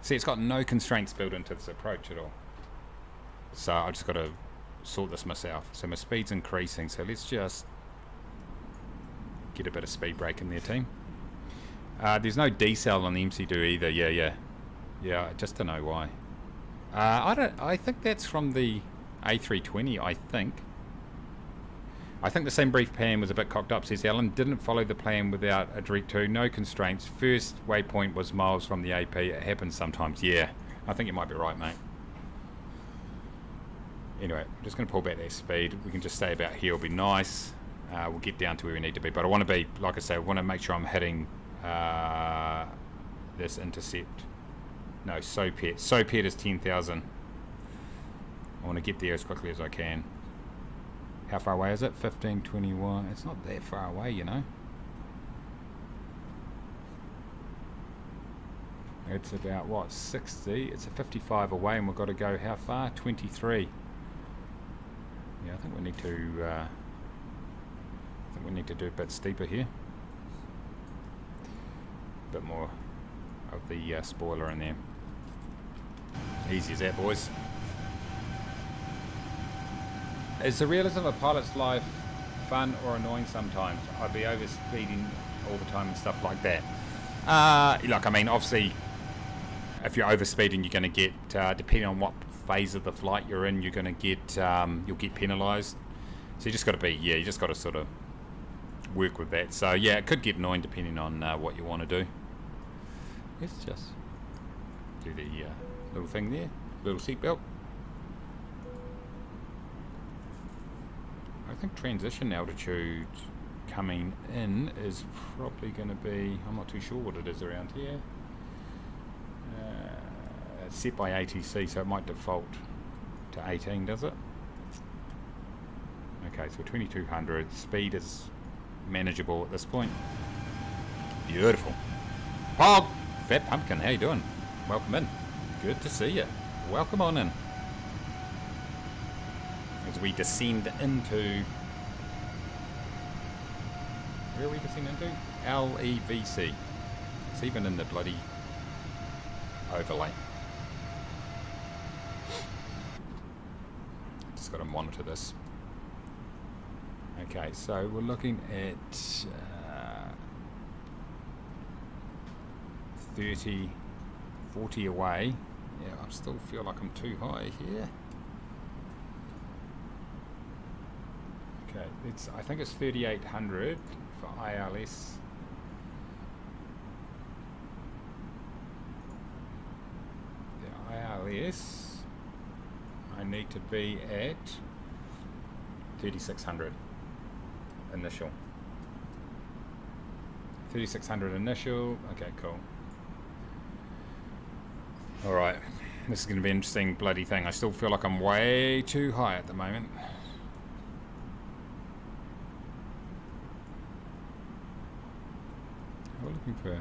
see, it's got no constraints built into this approach at all. So I just got to sort this myself. So my speed's increasing, so let's just get a bit of speed break in there, team. There's no decel on the MC2 either. Yeah, I just don't know why. I think that's from the A320, I think the same brief plan was a bit cocked up, says Alan. Didn't follow the plan without a direct to, no constraints. First waypoint was miles from the AP. It happens sometimes. Yeah, I think you might be right, mate. Anyway, I'm just going to pull back that speed. We can just stay about here. It'll be nice. We'll get down to where we need to be. But I want to be, like I say, I want to make sure I'm hitting this intercept. No, SOPET. SOPET is 10,000. I want to get there as quickly as I can. How far away is it? 1521. It's not that far away, you know. It's about, what, 60? It's a 55 away, and we've got to go how far? 23. Yeah, I think we need to do a bit steeper here. A bit more of the spoiler in there. Easy as that, boys. Is the realism of pilot's life fun or annoying sometimes? I'd be overspeeding all the time and stuff like that. Look, I mean, obviously, if you're overspeeding, you're going to get, depending on what phase of the flight you're in, you're going to get, you'll get penalised. So you just got to be, yeah, you just got to sort of work with that. So yeah, it could get annoying depending on what you want to do. Let's just do the little thing there, little seatbelt. I think transition altitude coming in is probably going to be, I'm not too sure what it is around here. It's set by ATC, so it might default to 18, does it? Okay, so 2200, speed is manageable at this point. Beautiful. Pog! Fat Pumpkin, how you doing? Welcome in. Good to see you. Welcome on in. As we descend into... Where are we descending into? LEVC. It's even in the bloody overlay. Just got to monitor this. Okay, so we're looking at 30, 40 away. Yeah, I still feel like I'm too high here. Okay, I think it's 3800 for ILS. The ILS, I need to be at 3600 initial. 3600 initial. Okay, cool. Alright, this is going to be an interesting bloody thing. I still feel like I'm way too high at the moment. We're looking for...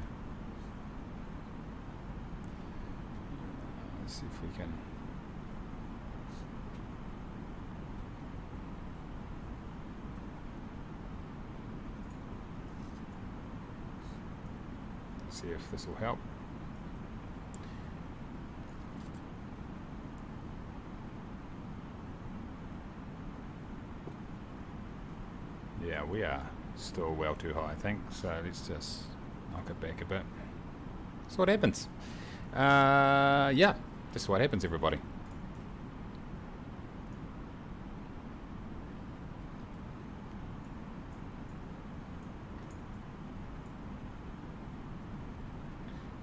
let's see if we can... see if this will help. Yeah, we are still well too high, I think, so let's just knock it back a bit. That's what happens. Yeah, this is what happens, everybody.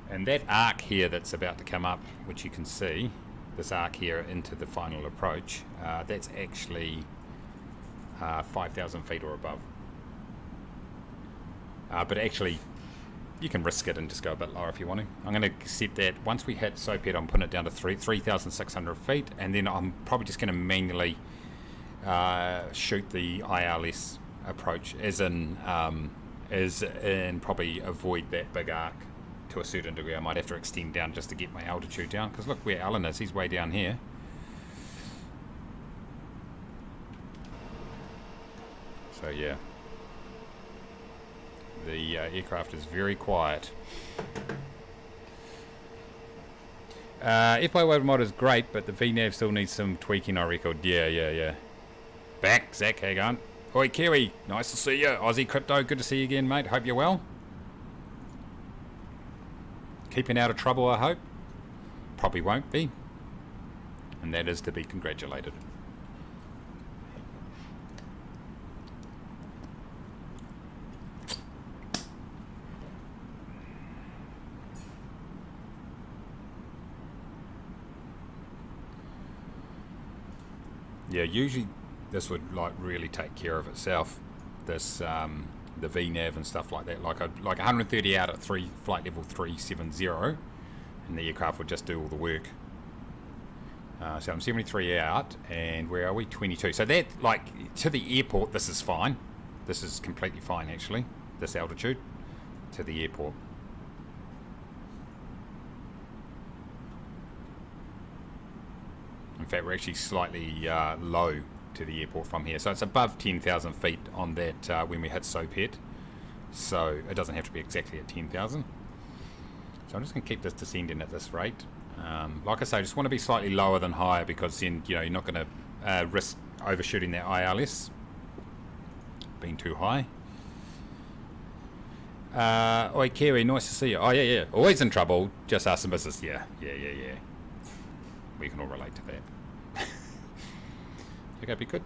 And that arc here that's about to come up, which you can see, this arc here into the final approach, that's actually 5,000 feet or above. But actually, you can risk it and just go a bit lower if you want to. I'm going to set that, once we hit SOPET, I'm putting it down to 3,600 feet, and then I'm probably just going to manually shoot the ILS approach, as in probably avoid that big arc. To a certain degree, I might have to extend down just to get my altitude down, because look where Alan is, he's way down here. So yeah, the aircraft is very quiet. FY mod is great, but the VNAV still needs some tweaking, I reckon. Yeah. Back, Zach, how you going? Oi, Kiwi, nice to see you. Aussie Crypto, good to see you again, mate. Hope you're well. Keeping out of trouble, I hope. Probably won't be. And that is to be congratulated. Yeah, usually this would like really take care of itself. This the VNAV and stuff like that. Like 130 out at flight level 370, and the aircraft would just do all the work. So I'm 73 out, and where are we? 22. So that, like, to the airport, this is fine. This is completely fine, actually, this altitude to the airport. In fact, we're actually slightly low to the airport from here. So it's above 10,000 feet on that when we hit Sopet. So it doesn't have to be exactly at 10,000. So I'm just going to keep this descending at this rate. Like I say, I just want to be slightly lower than higher, because then, you know, you're not going to risk overshooting that ILS being too high. Oi Kiwi, nice to see you. Oh yeah, always in trouble, just ask some business. Yeah. We can all relate to that. Okay, be good.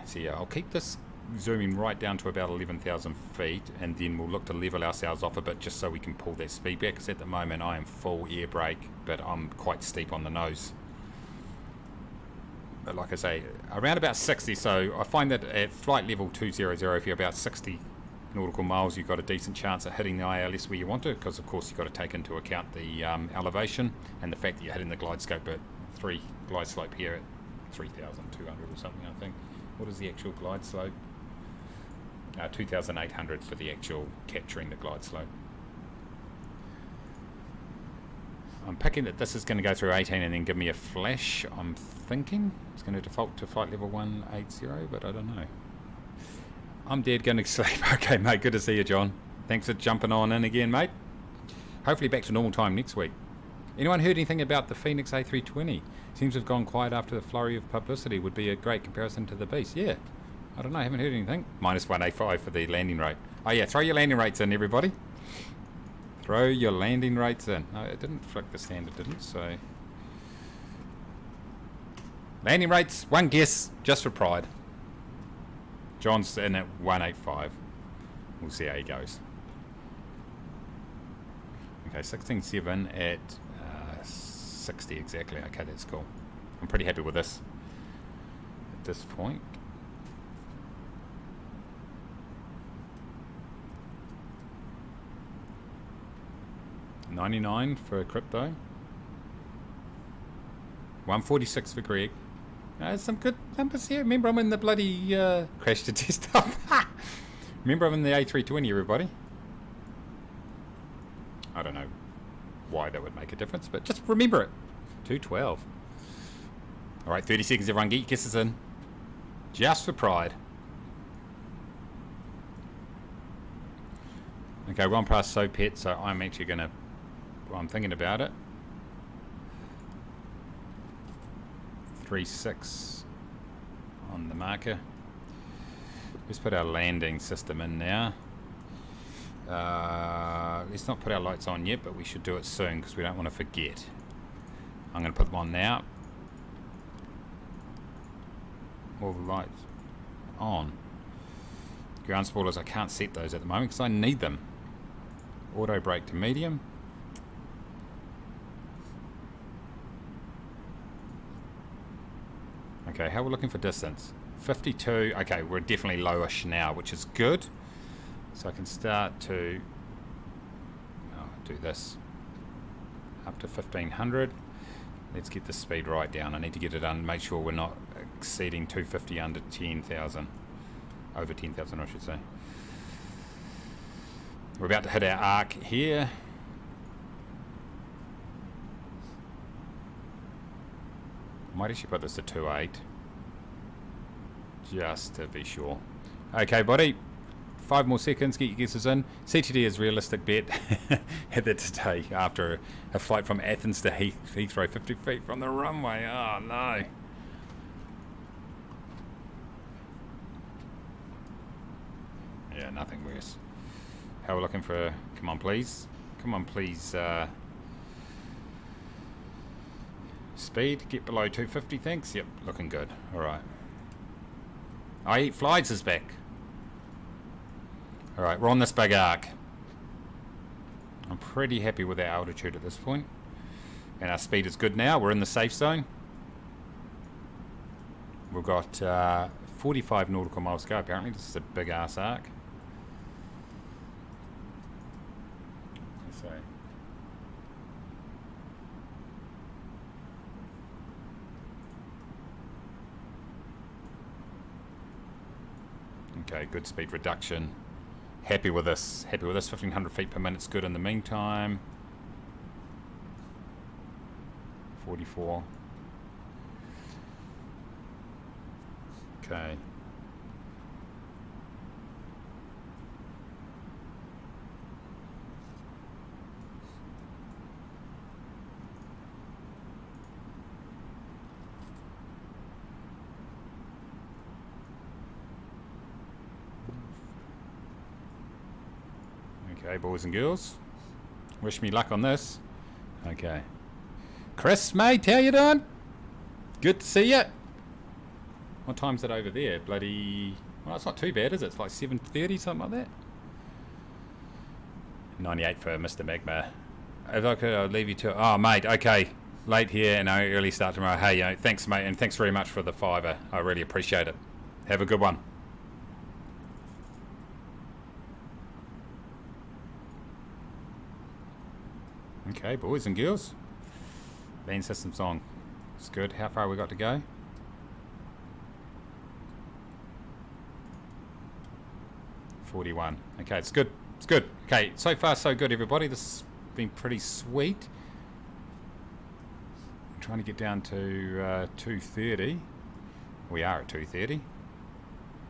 So yeah, I'll keep this zooming right down to about 11,000 feet, and then we'll look to level ourselves off a bit just so we can pull that speed back, because at the moment I am full air brake, but I'm quite steep on the nose. But like I say, around about 60, so I find that at flight level 200, if you're about 60 nautical miles, you've got a decent chance of hitting the ILS where you want to, because of course you've got to take into account the elevation and the fact that you're hitting the glide slope at glide slope here at 3,200 or something, I think. What is the actual glide slope? 2,800 for the actual capturing the glide slope. I'm picking that this is going to go through 18 and then give me a flash. I'm thinking it's going to default to flight level 180, but I don't know. I'm dead, going to sleep. Okay, mate, good to see you, John. Thanks for jumping on in again, mate. Hopefully back to normal time next week. Anyone heard anything about the Phoenix A320? Seems to have gone quiet after the flurry of publicity. Would be a great comparison to the Beast. Yeah, I don't know, I haven't heard anything. Minus 185 for the landing rate. Oh yeah, throw your landing rates in, everybody. Throw your landing rates in. No, it didn't flick the standard, did it? So landing rates, one guess, just for pride. John's in at 185. We'll see how he goes. Okay, 16.7 at 60 exactly. Okay, that's cool. I'm pretty happy with this at this point. $99 for crypto. 146 for Greg. Some good numbers here. Remember, I'm in the bloody crash to test up. Remember, I'm in the A320, everybody. I don't know why that would make a difference, but just remember it. 212. All right, 30 seconds, everyone. Get your kisses in. Just for pride. Okay, we're on past Sopet, so I'm actually going to... Well, I'm thinking about it. 3.6 on the marker. Let's put our landing system in now. Let's not put our lights on yet, but we should do it soon because we don't want to forget. I'm going to put them on now. All the lights on. Ground spoilers, I can't set those at the moment because I need them. Auto brake to medium. Okay, how are we looking for distance? 52. Okay, we're definitely lowish now, which is good. So I can start to do this up to 1500. Let's get the speed right down. I need to get it done. Make sure we're not exceeding 250 under 10,000. Over 10,000, I should say. We're about to hit our arc here. Might actually put this to 2.8. Just to be sure. Okay, buddy. 5 more seconds, get your guesses in. CTD is realistic bet. Had that today after a flight from Athens to Heathrow, 50 feet from the runway. Oh no. Yeah, nothing worse. How are we looking for, come on please. Come on please. Speed, get below 250, thanks. Yep, looking good. Alright. I Eat Flies is back. Alright, we're on this big arc. I'm pretty happy with our altitude at this point. And our speed is good now. We're in the safe zone. We've got 45 nautical miles to go. Apparently, this is a big ass arc. Okay, good speed reduction. Happy with this. Happy with this. 1500 feet per minute's good in the meantime. 44. Okay. Okay, boys and girls. Wish me luck on this. Okay. Chris, mate, how you doing? Good to see you. What time's it over there? Bloody... Well, it's not too bad, is it? It's like 7:30, something like that. 98 for Mr. Magma. If I could, I'll leave you to... Oh, mate, okay. Late here and I early start tomorrow. Hey, thanks, mate, and thanks very much for the $5. I really appreciate it. Have a good one. Okay, boys and girls. Land system's on. It's good. How far we got to go? $41. Okay, it's good. It's good. Okay, so far so good, everybody. This has been pretty sweet. I'm trying to get down to 230. We are at 230.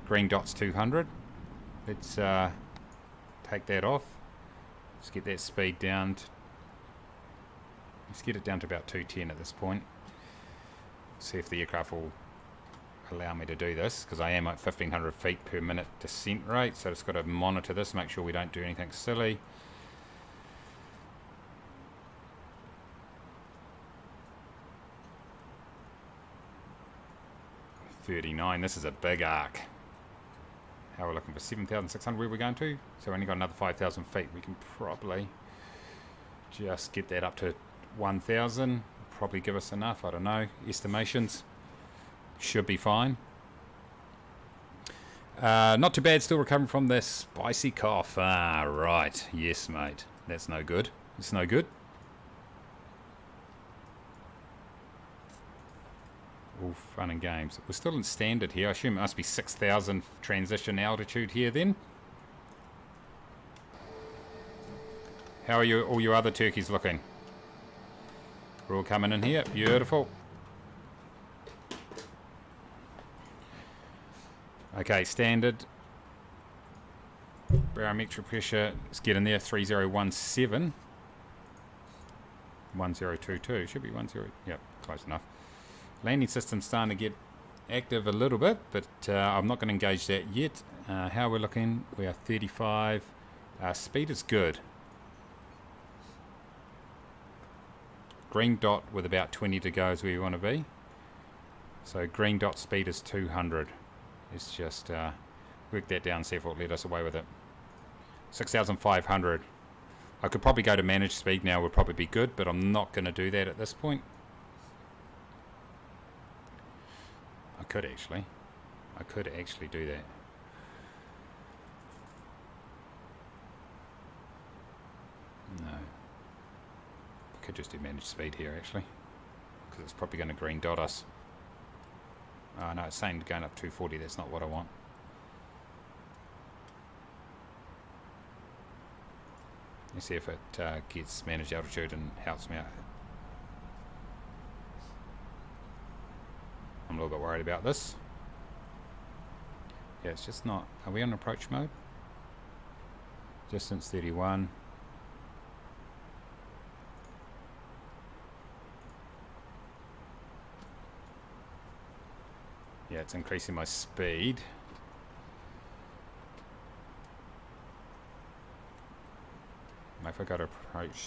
Green dot's 200. Let's take that off. Let's get that speed down to... Let's get it down to about 210 at this point. See if the aircraft will allow me to do this, because I am at 1500 feet per minute descent rate, so it's got to monitor this, make sure we don't do anything silly. $39. This is a big arc. How we're looking for 7,600. Where we're going to? So we only got another 5,000 feet. We can probably just get that up to 1,000. Probably give us enough. I don't know. Estimations should be fine. Not too bad. Still recovering from this spicy cough. Ah, right. Yes, mate. That's no good. It's no good. All fun and games. We're still in standard here. I assume it must be 6,000 transition altitude here then. How are you, all your other turkeys looking? We're all coming in here. Beautiful. Okay, standard. Barometric pressure. Let's get in there. 3017. 1022. Should be 10. Yep, close enough. Landing system's starting to get active a little bit, but I'm not going to engage that yet. How we're looking? We are 35. Speed is good. Green dot with about 20 to go is where you want to be. So green dot speed is 200. Let's just work that down, see if it'll let us away with it. 6,500. I could probably go to managed speed now, would probably be good, but I'm not going to do that at this point. I could actually do that. No. We could just do managed speed here actually, because it's probably going to green dot us. Oh no, it's saying going up 240, that's not what I want. Let's see if it gets managed altitude and helps me out. I'm a little bit worried about this. Yeah, it's just not... Are we on approach mode? Distance 31. Yeah, it's increasing my speed. If I go to approach...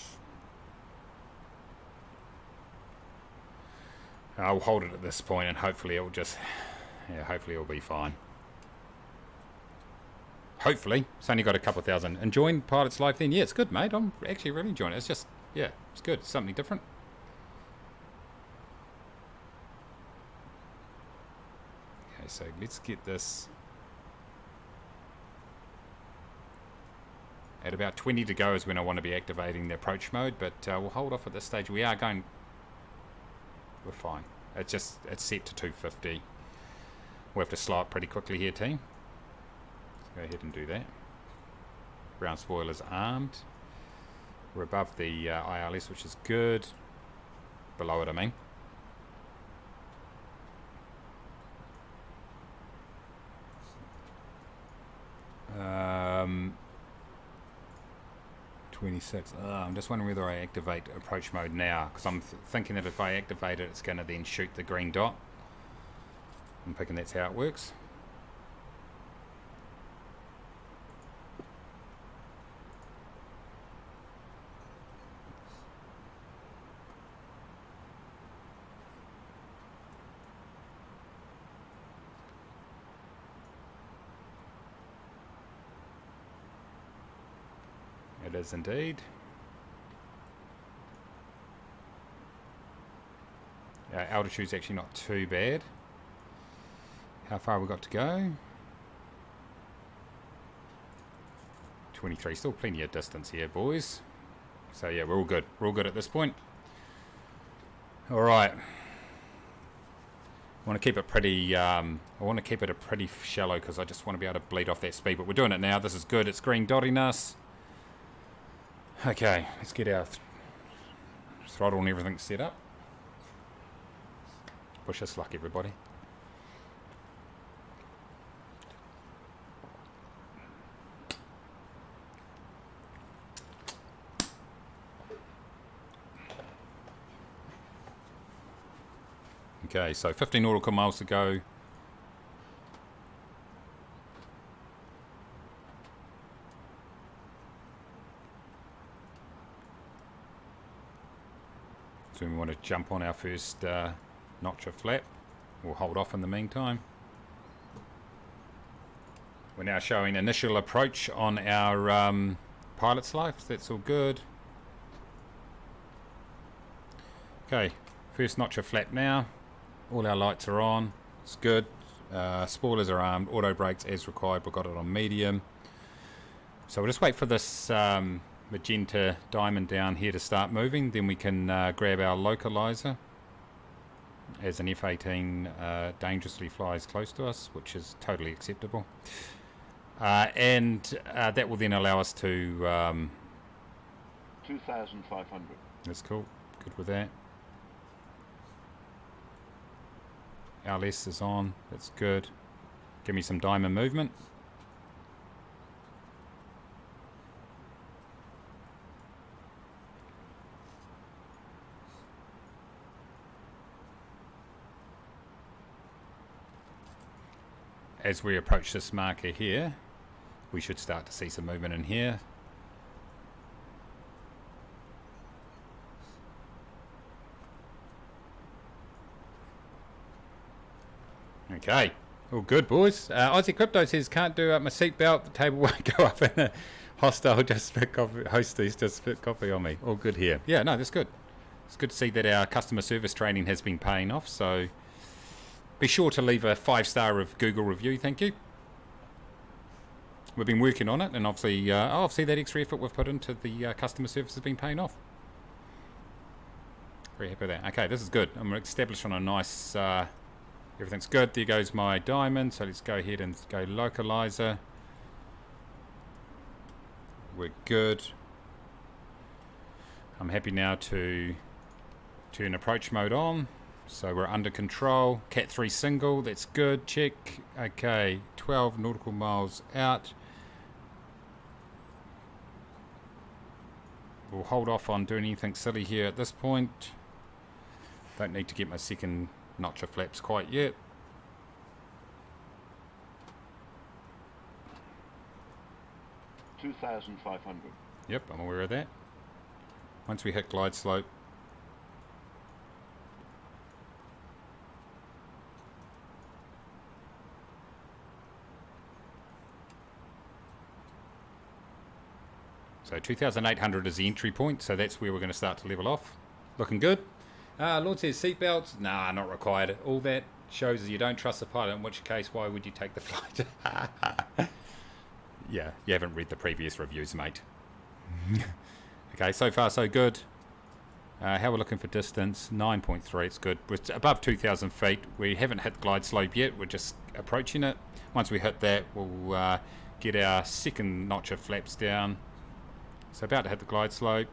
I'll hold it at this point and hopefully it'll just... Yeah, hopefully it'll be fine. Hopefully. It's only got a couple of thousand. Enjoying Pilot's Life then? Yeah, it's good, mate. I'm actually really enjoying it. It's just... Yeah, it's good. It's something different. Okay, so let's get this... At about 20 to go is when I want to be activating the approach mode, but we'll hold off at this stage. We are going... We're fine. It's set to 250. We'll have to slow up pretty quickly here, team. Go ahead and do that. Ground spoiler's armed. We're above the ILS, which is good. Below it, I mean. Um, 26. I'm just wondering whether I activate approach mode now, because I'm thinking that if I activate it, it's going to then shoot the green dot. I'm thinking that's how it works. It is indeed. Altitude's actually not too bad. How far we got to go? 23. Still plenty of distance here, boys. So yeah, we're all good. We're all good at this point. All right. I want to keep it pretty. I want to keep it a pretty shallow because I just want to be able to bleed off that speed. But we're doing it now. This is good. It's green dotting us. Okay, let's get our throttle and everything set up. Wish us luck, everybody. Okay, so 15 nautical miles to go. So we want to jump on our first notch of flap. We'll hold off in the meantime. We're now showing initial approach on our pilot's life. That's all good. Okay, first notch of flap now. All our lights are on. It's good. Spoilers are armed. Auto brakes as required. We've got it on medium. So we'll just wait for this magenta diamond down here to start moving, then we can grab our localizer as an F-18 dangerously flies close to us, which is totally acceptable, and that will then allow us to 2,500. That's cool, good with that. LS is on, that's good. Give me some diamond movement. As we approach this marker here, we should start to see some movement in here. Okay, all good, boys. Aussie Crypto says, can't do up my seatbelt, the table won't go up, and a hostile just spit coffee, hosties just spit coffee on me. All good here. Yeah, no, that's good. It's good to see that our customer service training has been paying off, so be sure to leave a 5-star Google review, thank you. We've been working on it, and obviously that extra effort we've put into the customer service has been paying off. Very happy with that. Okay, this is good. I'm established on a nice, everything's good. There goes my diamond, so let's go ahead and go localizer. We're good. I'm happy now to turn approach mode on. So we're under control. Cat 3 single, that's good. Check. Okay, 12 nautical miles out. We'll hold off on doing anything silly here at this point. Don't need to get my second notch of flaps quite yet. $2,500. Yep, I'm aware of that. Once we hit glide slope, so 2,800 is the entry point, so that's where we're going to start to level off. Looking good. Lord says seatbelts. Nah, not required. All that shows is you don't trust the pilot, in which case, why would you take the flight? Yeah, you haven't read the previous reviews, mate. Okay, so far so good. How we're looking for distance, 9.3, it's good. We're above 2,000 feet. We haven't hit glide slope yet, we're just approaching it. Once we hit that, we'll get our second notch of flaps down. So about to hit the glide slope.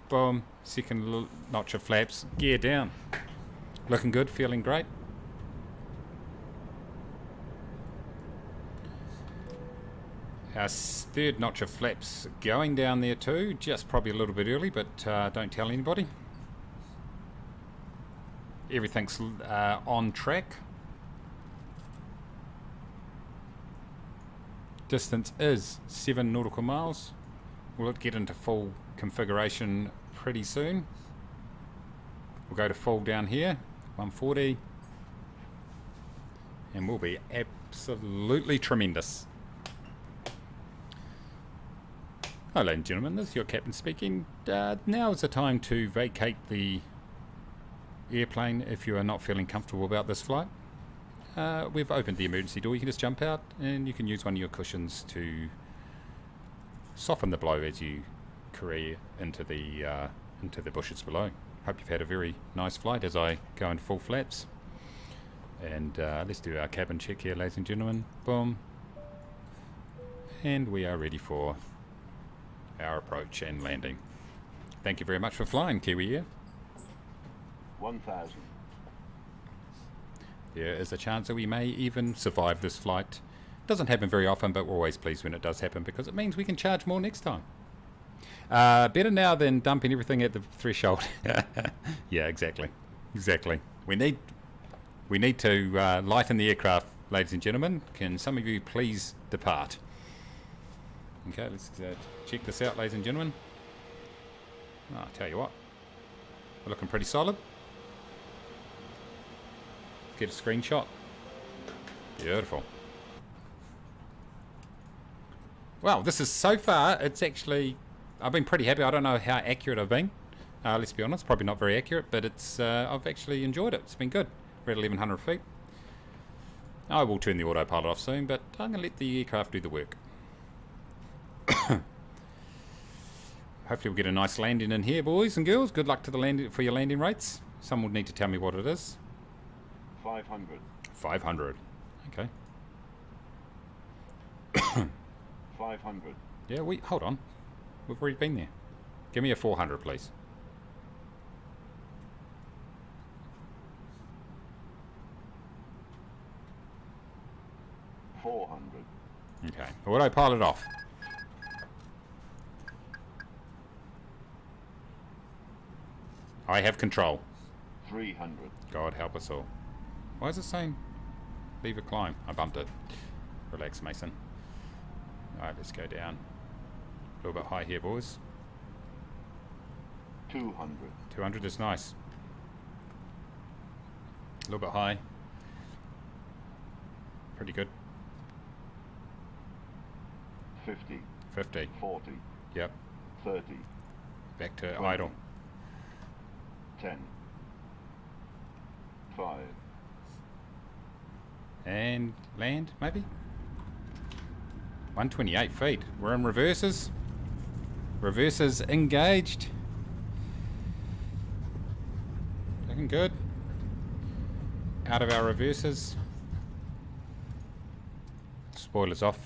Boom, second notch of flaps, gear down. Looking good, feeling great. Our third notch of flaps going down there too, just probably a little bit early, but don't tell anybody. Everything's on track. Distance is 7 nautical miles. We'll get into full configuration pretty soon. We'll go to full down here, 140. And we'll be absolutely tremendous. Hello, ladies and gentlemen, this is your captain speaking. Now is the time to vacate the airplane if you are not feeling comfortable about this flight. We've opened the emergency door. You can just jump out and you can use one of your cushions to soften the blow as you career into the bushes below. Hope you've had a very nice flight as I go into full flaps. And let's do our cabin check here, ladies and gentlemen. Boom. And we are ready for our approach and landing. Thank you very much for flying, Kiwi Air. 1,000. There is a chance that we may even survive this flight. Doesn't happen very often, but we're always pleased when it does happen because it means we can charge more next time. Better now than dumping everything at the threshold. Yeah, exactly. We need to lighten the aircraft, ladies and gentlemen. Can some of you please depart? Okay, let's check this out, ladies and gentlemen. I'll tell you what, we're looking pretty solid. Get a screenshot. Beautiful. Well, this is so far, it's actually, I've been pretty happy. I don't know how accurate I've been. Let's be honest, probably not very accurate, but it's I've actually enjoyed it. It's been good. We're at 1,100 feet. I will turn the autopilot off soon, but I'm going to let the aircraft do the work. Hopefully we'll get a nice landing in here, boys and girls. Good luck to the landing for your landing rates. Someone will need to tell me what it is. 500. 500. Okay. 500. Yeah, hold on. We've already been there. Give me a 400, please. Okay. Autopilot off. I have control. 300. God help us all. Why is it saying leave a climb? I bumped it. Relax, Mason. Alright, let's go down. A little bit high here, boys. 200. 200 is nice. A little bit high. Pretty good. 50. 50. 40. Yep. 30. Back to 20. idle. 10. 5. And land, maybe? 128 feet. We're in reverses. Reverses engaged. Looking good. Out of our reverses. Spoilers off.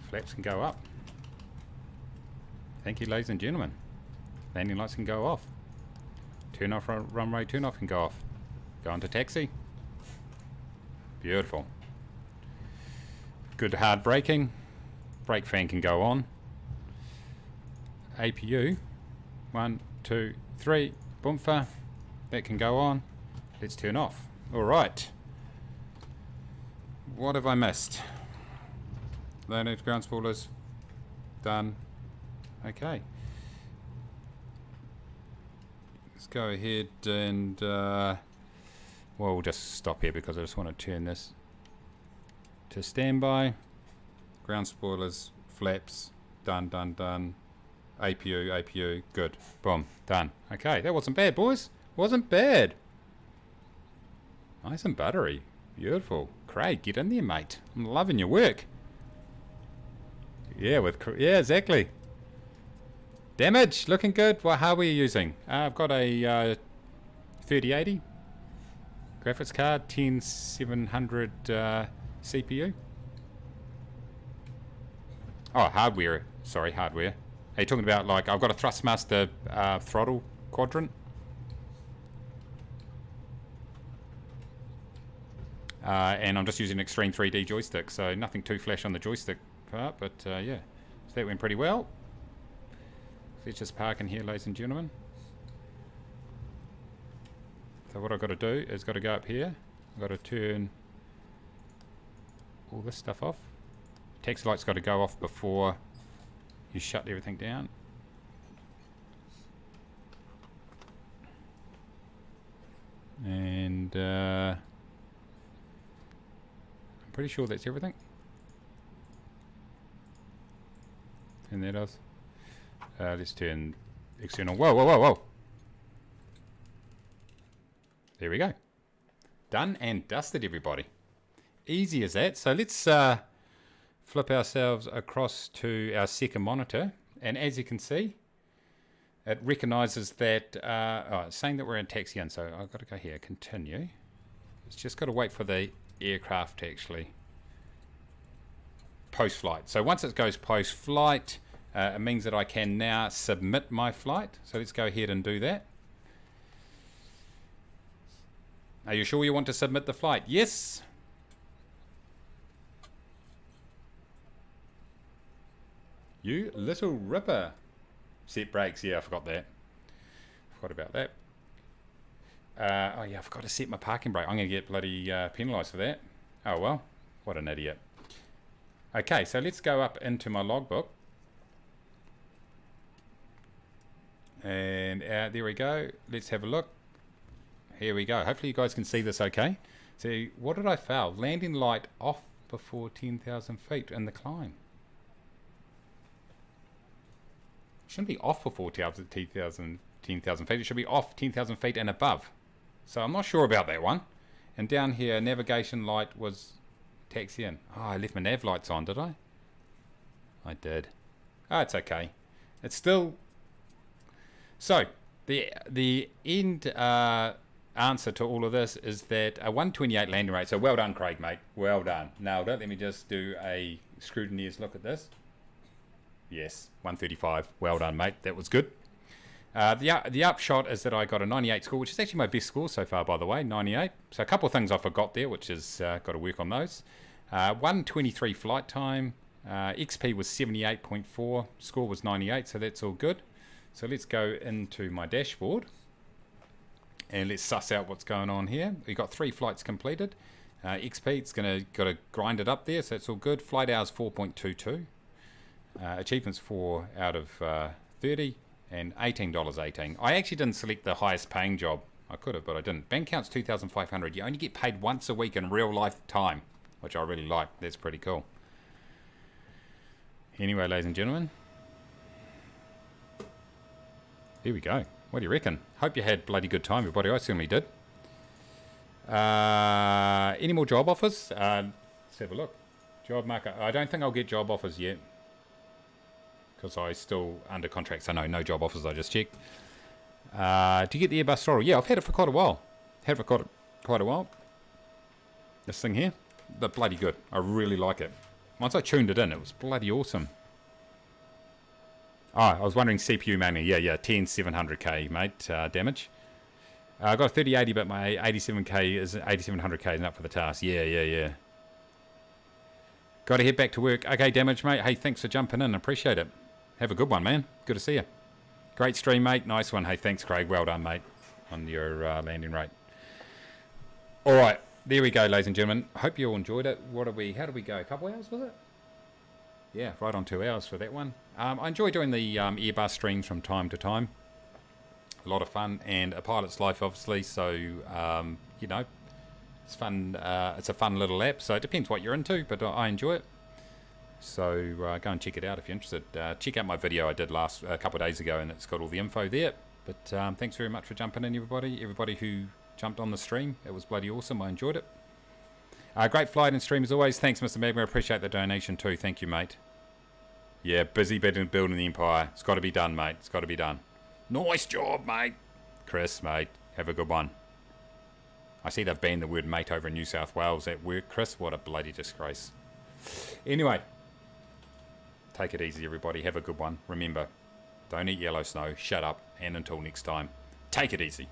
Flaps can go up. Thank you, ladies and gentlemen. Landing lights can go off. Turn off runway, turn off can go off. Go into taxi. Beautiful. Good hard braking. Brake fan can go on. APU. 1, 2, 3. Boomfa. That can go on. Let's turn off. Alright. What have I missed? Landing ground spoilers. Done. Okay. Let's go ahead and well, we'll just stop here because I just want to turn this to standby. Ground spoilers, flaps, done. APU, good. Boom, done. Okay, that wasn't bad, boys. Wasn't bad. Nice and buttery. Beautiful. Craig, get in there, mate. I'm loving your work. Yeah, exactly. Damage, looking good. What how are we using? I've got a 3080. Graphics card, 10700 CPU. Oh, hardware. Sorry, hardware. Are you talking about, like, I've got a Thrustmaster throttle quadrant. And I'm just using an Extreme 3D joystick, so nothing too flash on the joystick part, but yeah, so that went pretty well. Let's just park in here, ladies and gentlemen. So what I've got to do is got to go up here. I've got to turn all this stuff off. Taxi light's got to go off before you shut everything down. And I'm pretty sure that's everything. Turn that off. Let's turn external. Whoa, whoa, whoa, whoa. There we go. Done and dusted, everybody. Easy as that. So let's flip ourselves across to our second monitor. And as you can see, it recognizes that, it's saying that we're in taxi in. So I've got to go here, continue. It's just got to wait for the aircraft to actually post-flight. So once it goes post-flight, it means that I can now submit my flight. So let's go ahead and do that. Are you sure you want to submit the flight? Yes. You little ripper. Set brakes. Yeah, I forgot that. Forgot about that. Oh yeah, I forgot to set my parking brake. I'm going to get bloody penalised for that. Oh well, what an idiot. Okay, so let's go up into my logbook. And there we go. Let's have a look. Here we go. Hopefully you guys can see this okay. So what did I fail? Landing light off before 10,000 feet in the climb. Shouldn't be off before 10,000 feet. It should be off 10,000 feet and above. So I'm not sure about that one. And down here, navigation light was taxi in. Oh, I left my nav lights on, did I? I did. Oh, it's okay. It's still... So, the end answer to all of this is that a 128 landing rate. So well done, Craig, mate. Well done. Nailed it. Let me just do a scrutineer's look at this. Yes, 135. Well done, mate. That was good. The upshot is that I got a 98 score, which is actually my best score so far, by the way, 98. So a couple of things I forgot there, which is got to work on those. 123 flight time. XP was 78.4. Score was 98, so that's all good. So let's go into my dashboard and let's suss out what's going on here. We've got 3 flights completed. XP, it's got to grind it up there, so that's all good. Flight hours 4.22. Achievements 4 out of 30 and $18.18. I actually didn't select the highest paying job. I could have, but I didn't. Bank count's 2,500. You only get paid once a week in real life time, which I really like. That's pretty cool. Anyway, ladies and gentlemen, here we go. What do you reckon? Hope you had bloody good time, everybody. I certainly did. Any more job offers? Let's have a look. Job market. I don't think I'll get job offers yet, because I still under contract, so no job offers. I just checked. Do you get the Airbus throttle? Yeah, I've had it for quite a while. Had it for quite a while. This thing here, they're bloody good. I really like it. Once I tuned it in, it was bloody awesome. Oh, I was wondering CPU mainly. Yeah, 10700K, mate, damage. I got a 3080, but my 87K is 8700K isn't up for the task. Yeah. Got to head back to work. Okay, damage, mate. Hey, thanks for jumping in. Appreciate it. Have a good one, man. Good to see you. Great stream, mate. Nice one. Hey, thanks, Craig. Well done, mate, on your landing rate. All right, there we go, ladies and gentlemen. Hope you all enjoyed it. How did we go? A couple hours, was it? Yeah, right on 2 hours for that one. I enjoy doing the Airbus streams from time to time. A lot of fun, and a pilot's life, obviously. So, you know, it's fun. It's a fun little app. So it depends what you're into, but I enjoy it. So go and check it out if you're interested. Check out my video I did a couple of days ago, and it's got all the info there. But thanks very much for jumping in, everybody. Everybody who jumped on the stream, it was bloody awesome. I enjoyed it. Great flight and stream as always. Thanks, Mr. Magma. I appreciate the donation too. Thank you, mate. Yeah, busy building the empire. It's got to be done, mate. It's got to be done. Nice job, mate. Chris, mate. Have a good one. I see they've banned the word mate over in New South Wales at work, Chris. What a bloody disgrace. Anyway, take it easy, everybody. Have a good one. Remember, don't eat yellow snow, shut up, and until next time, take it easy.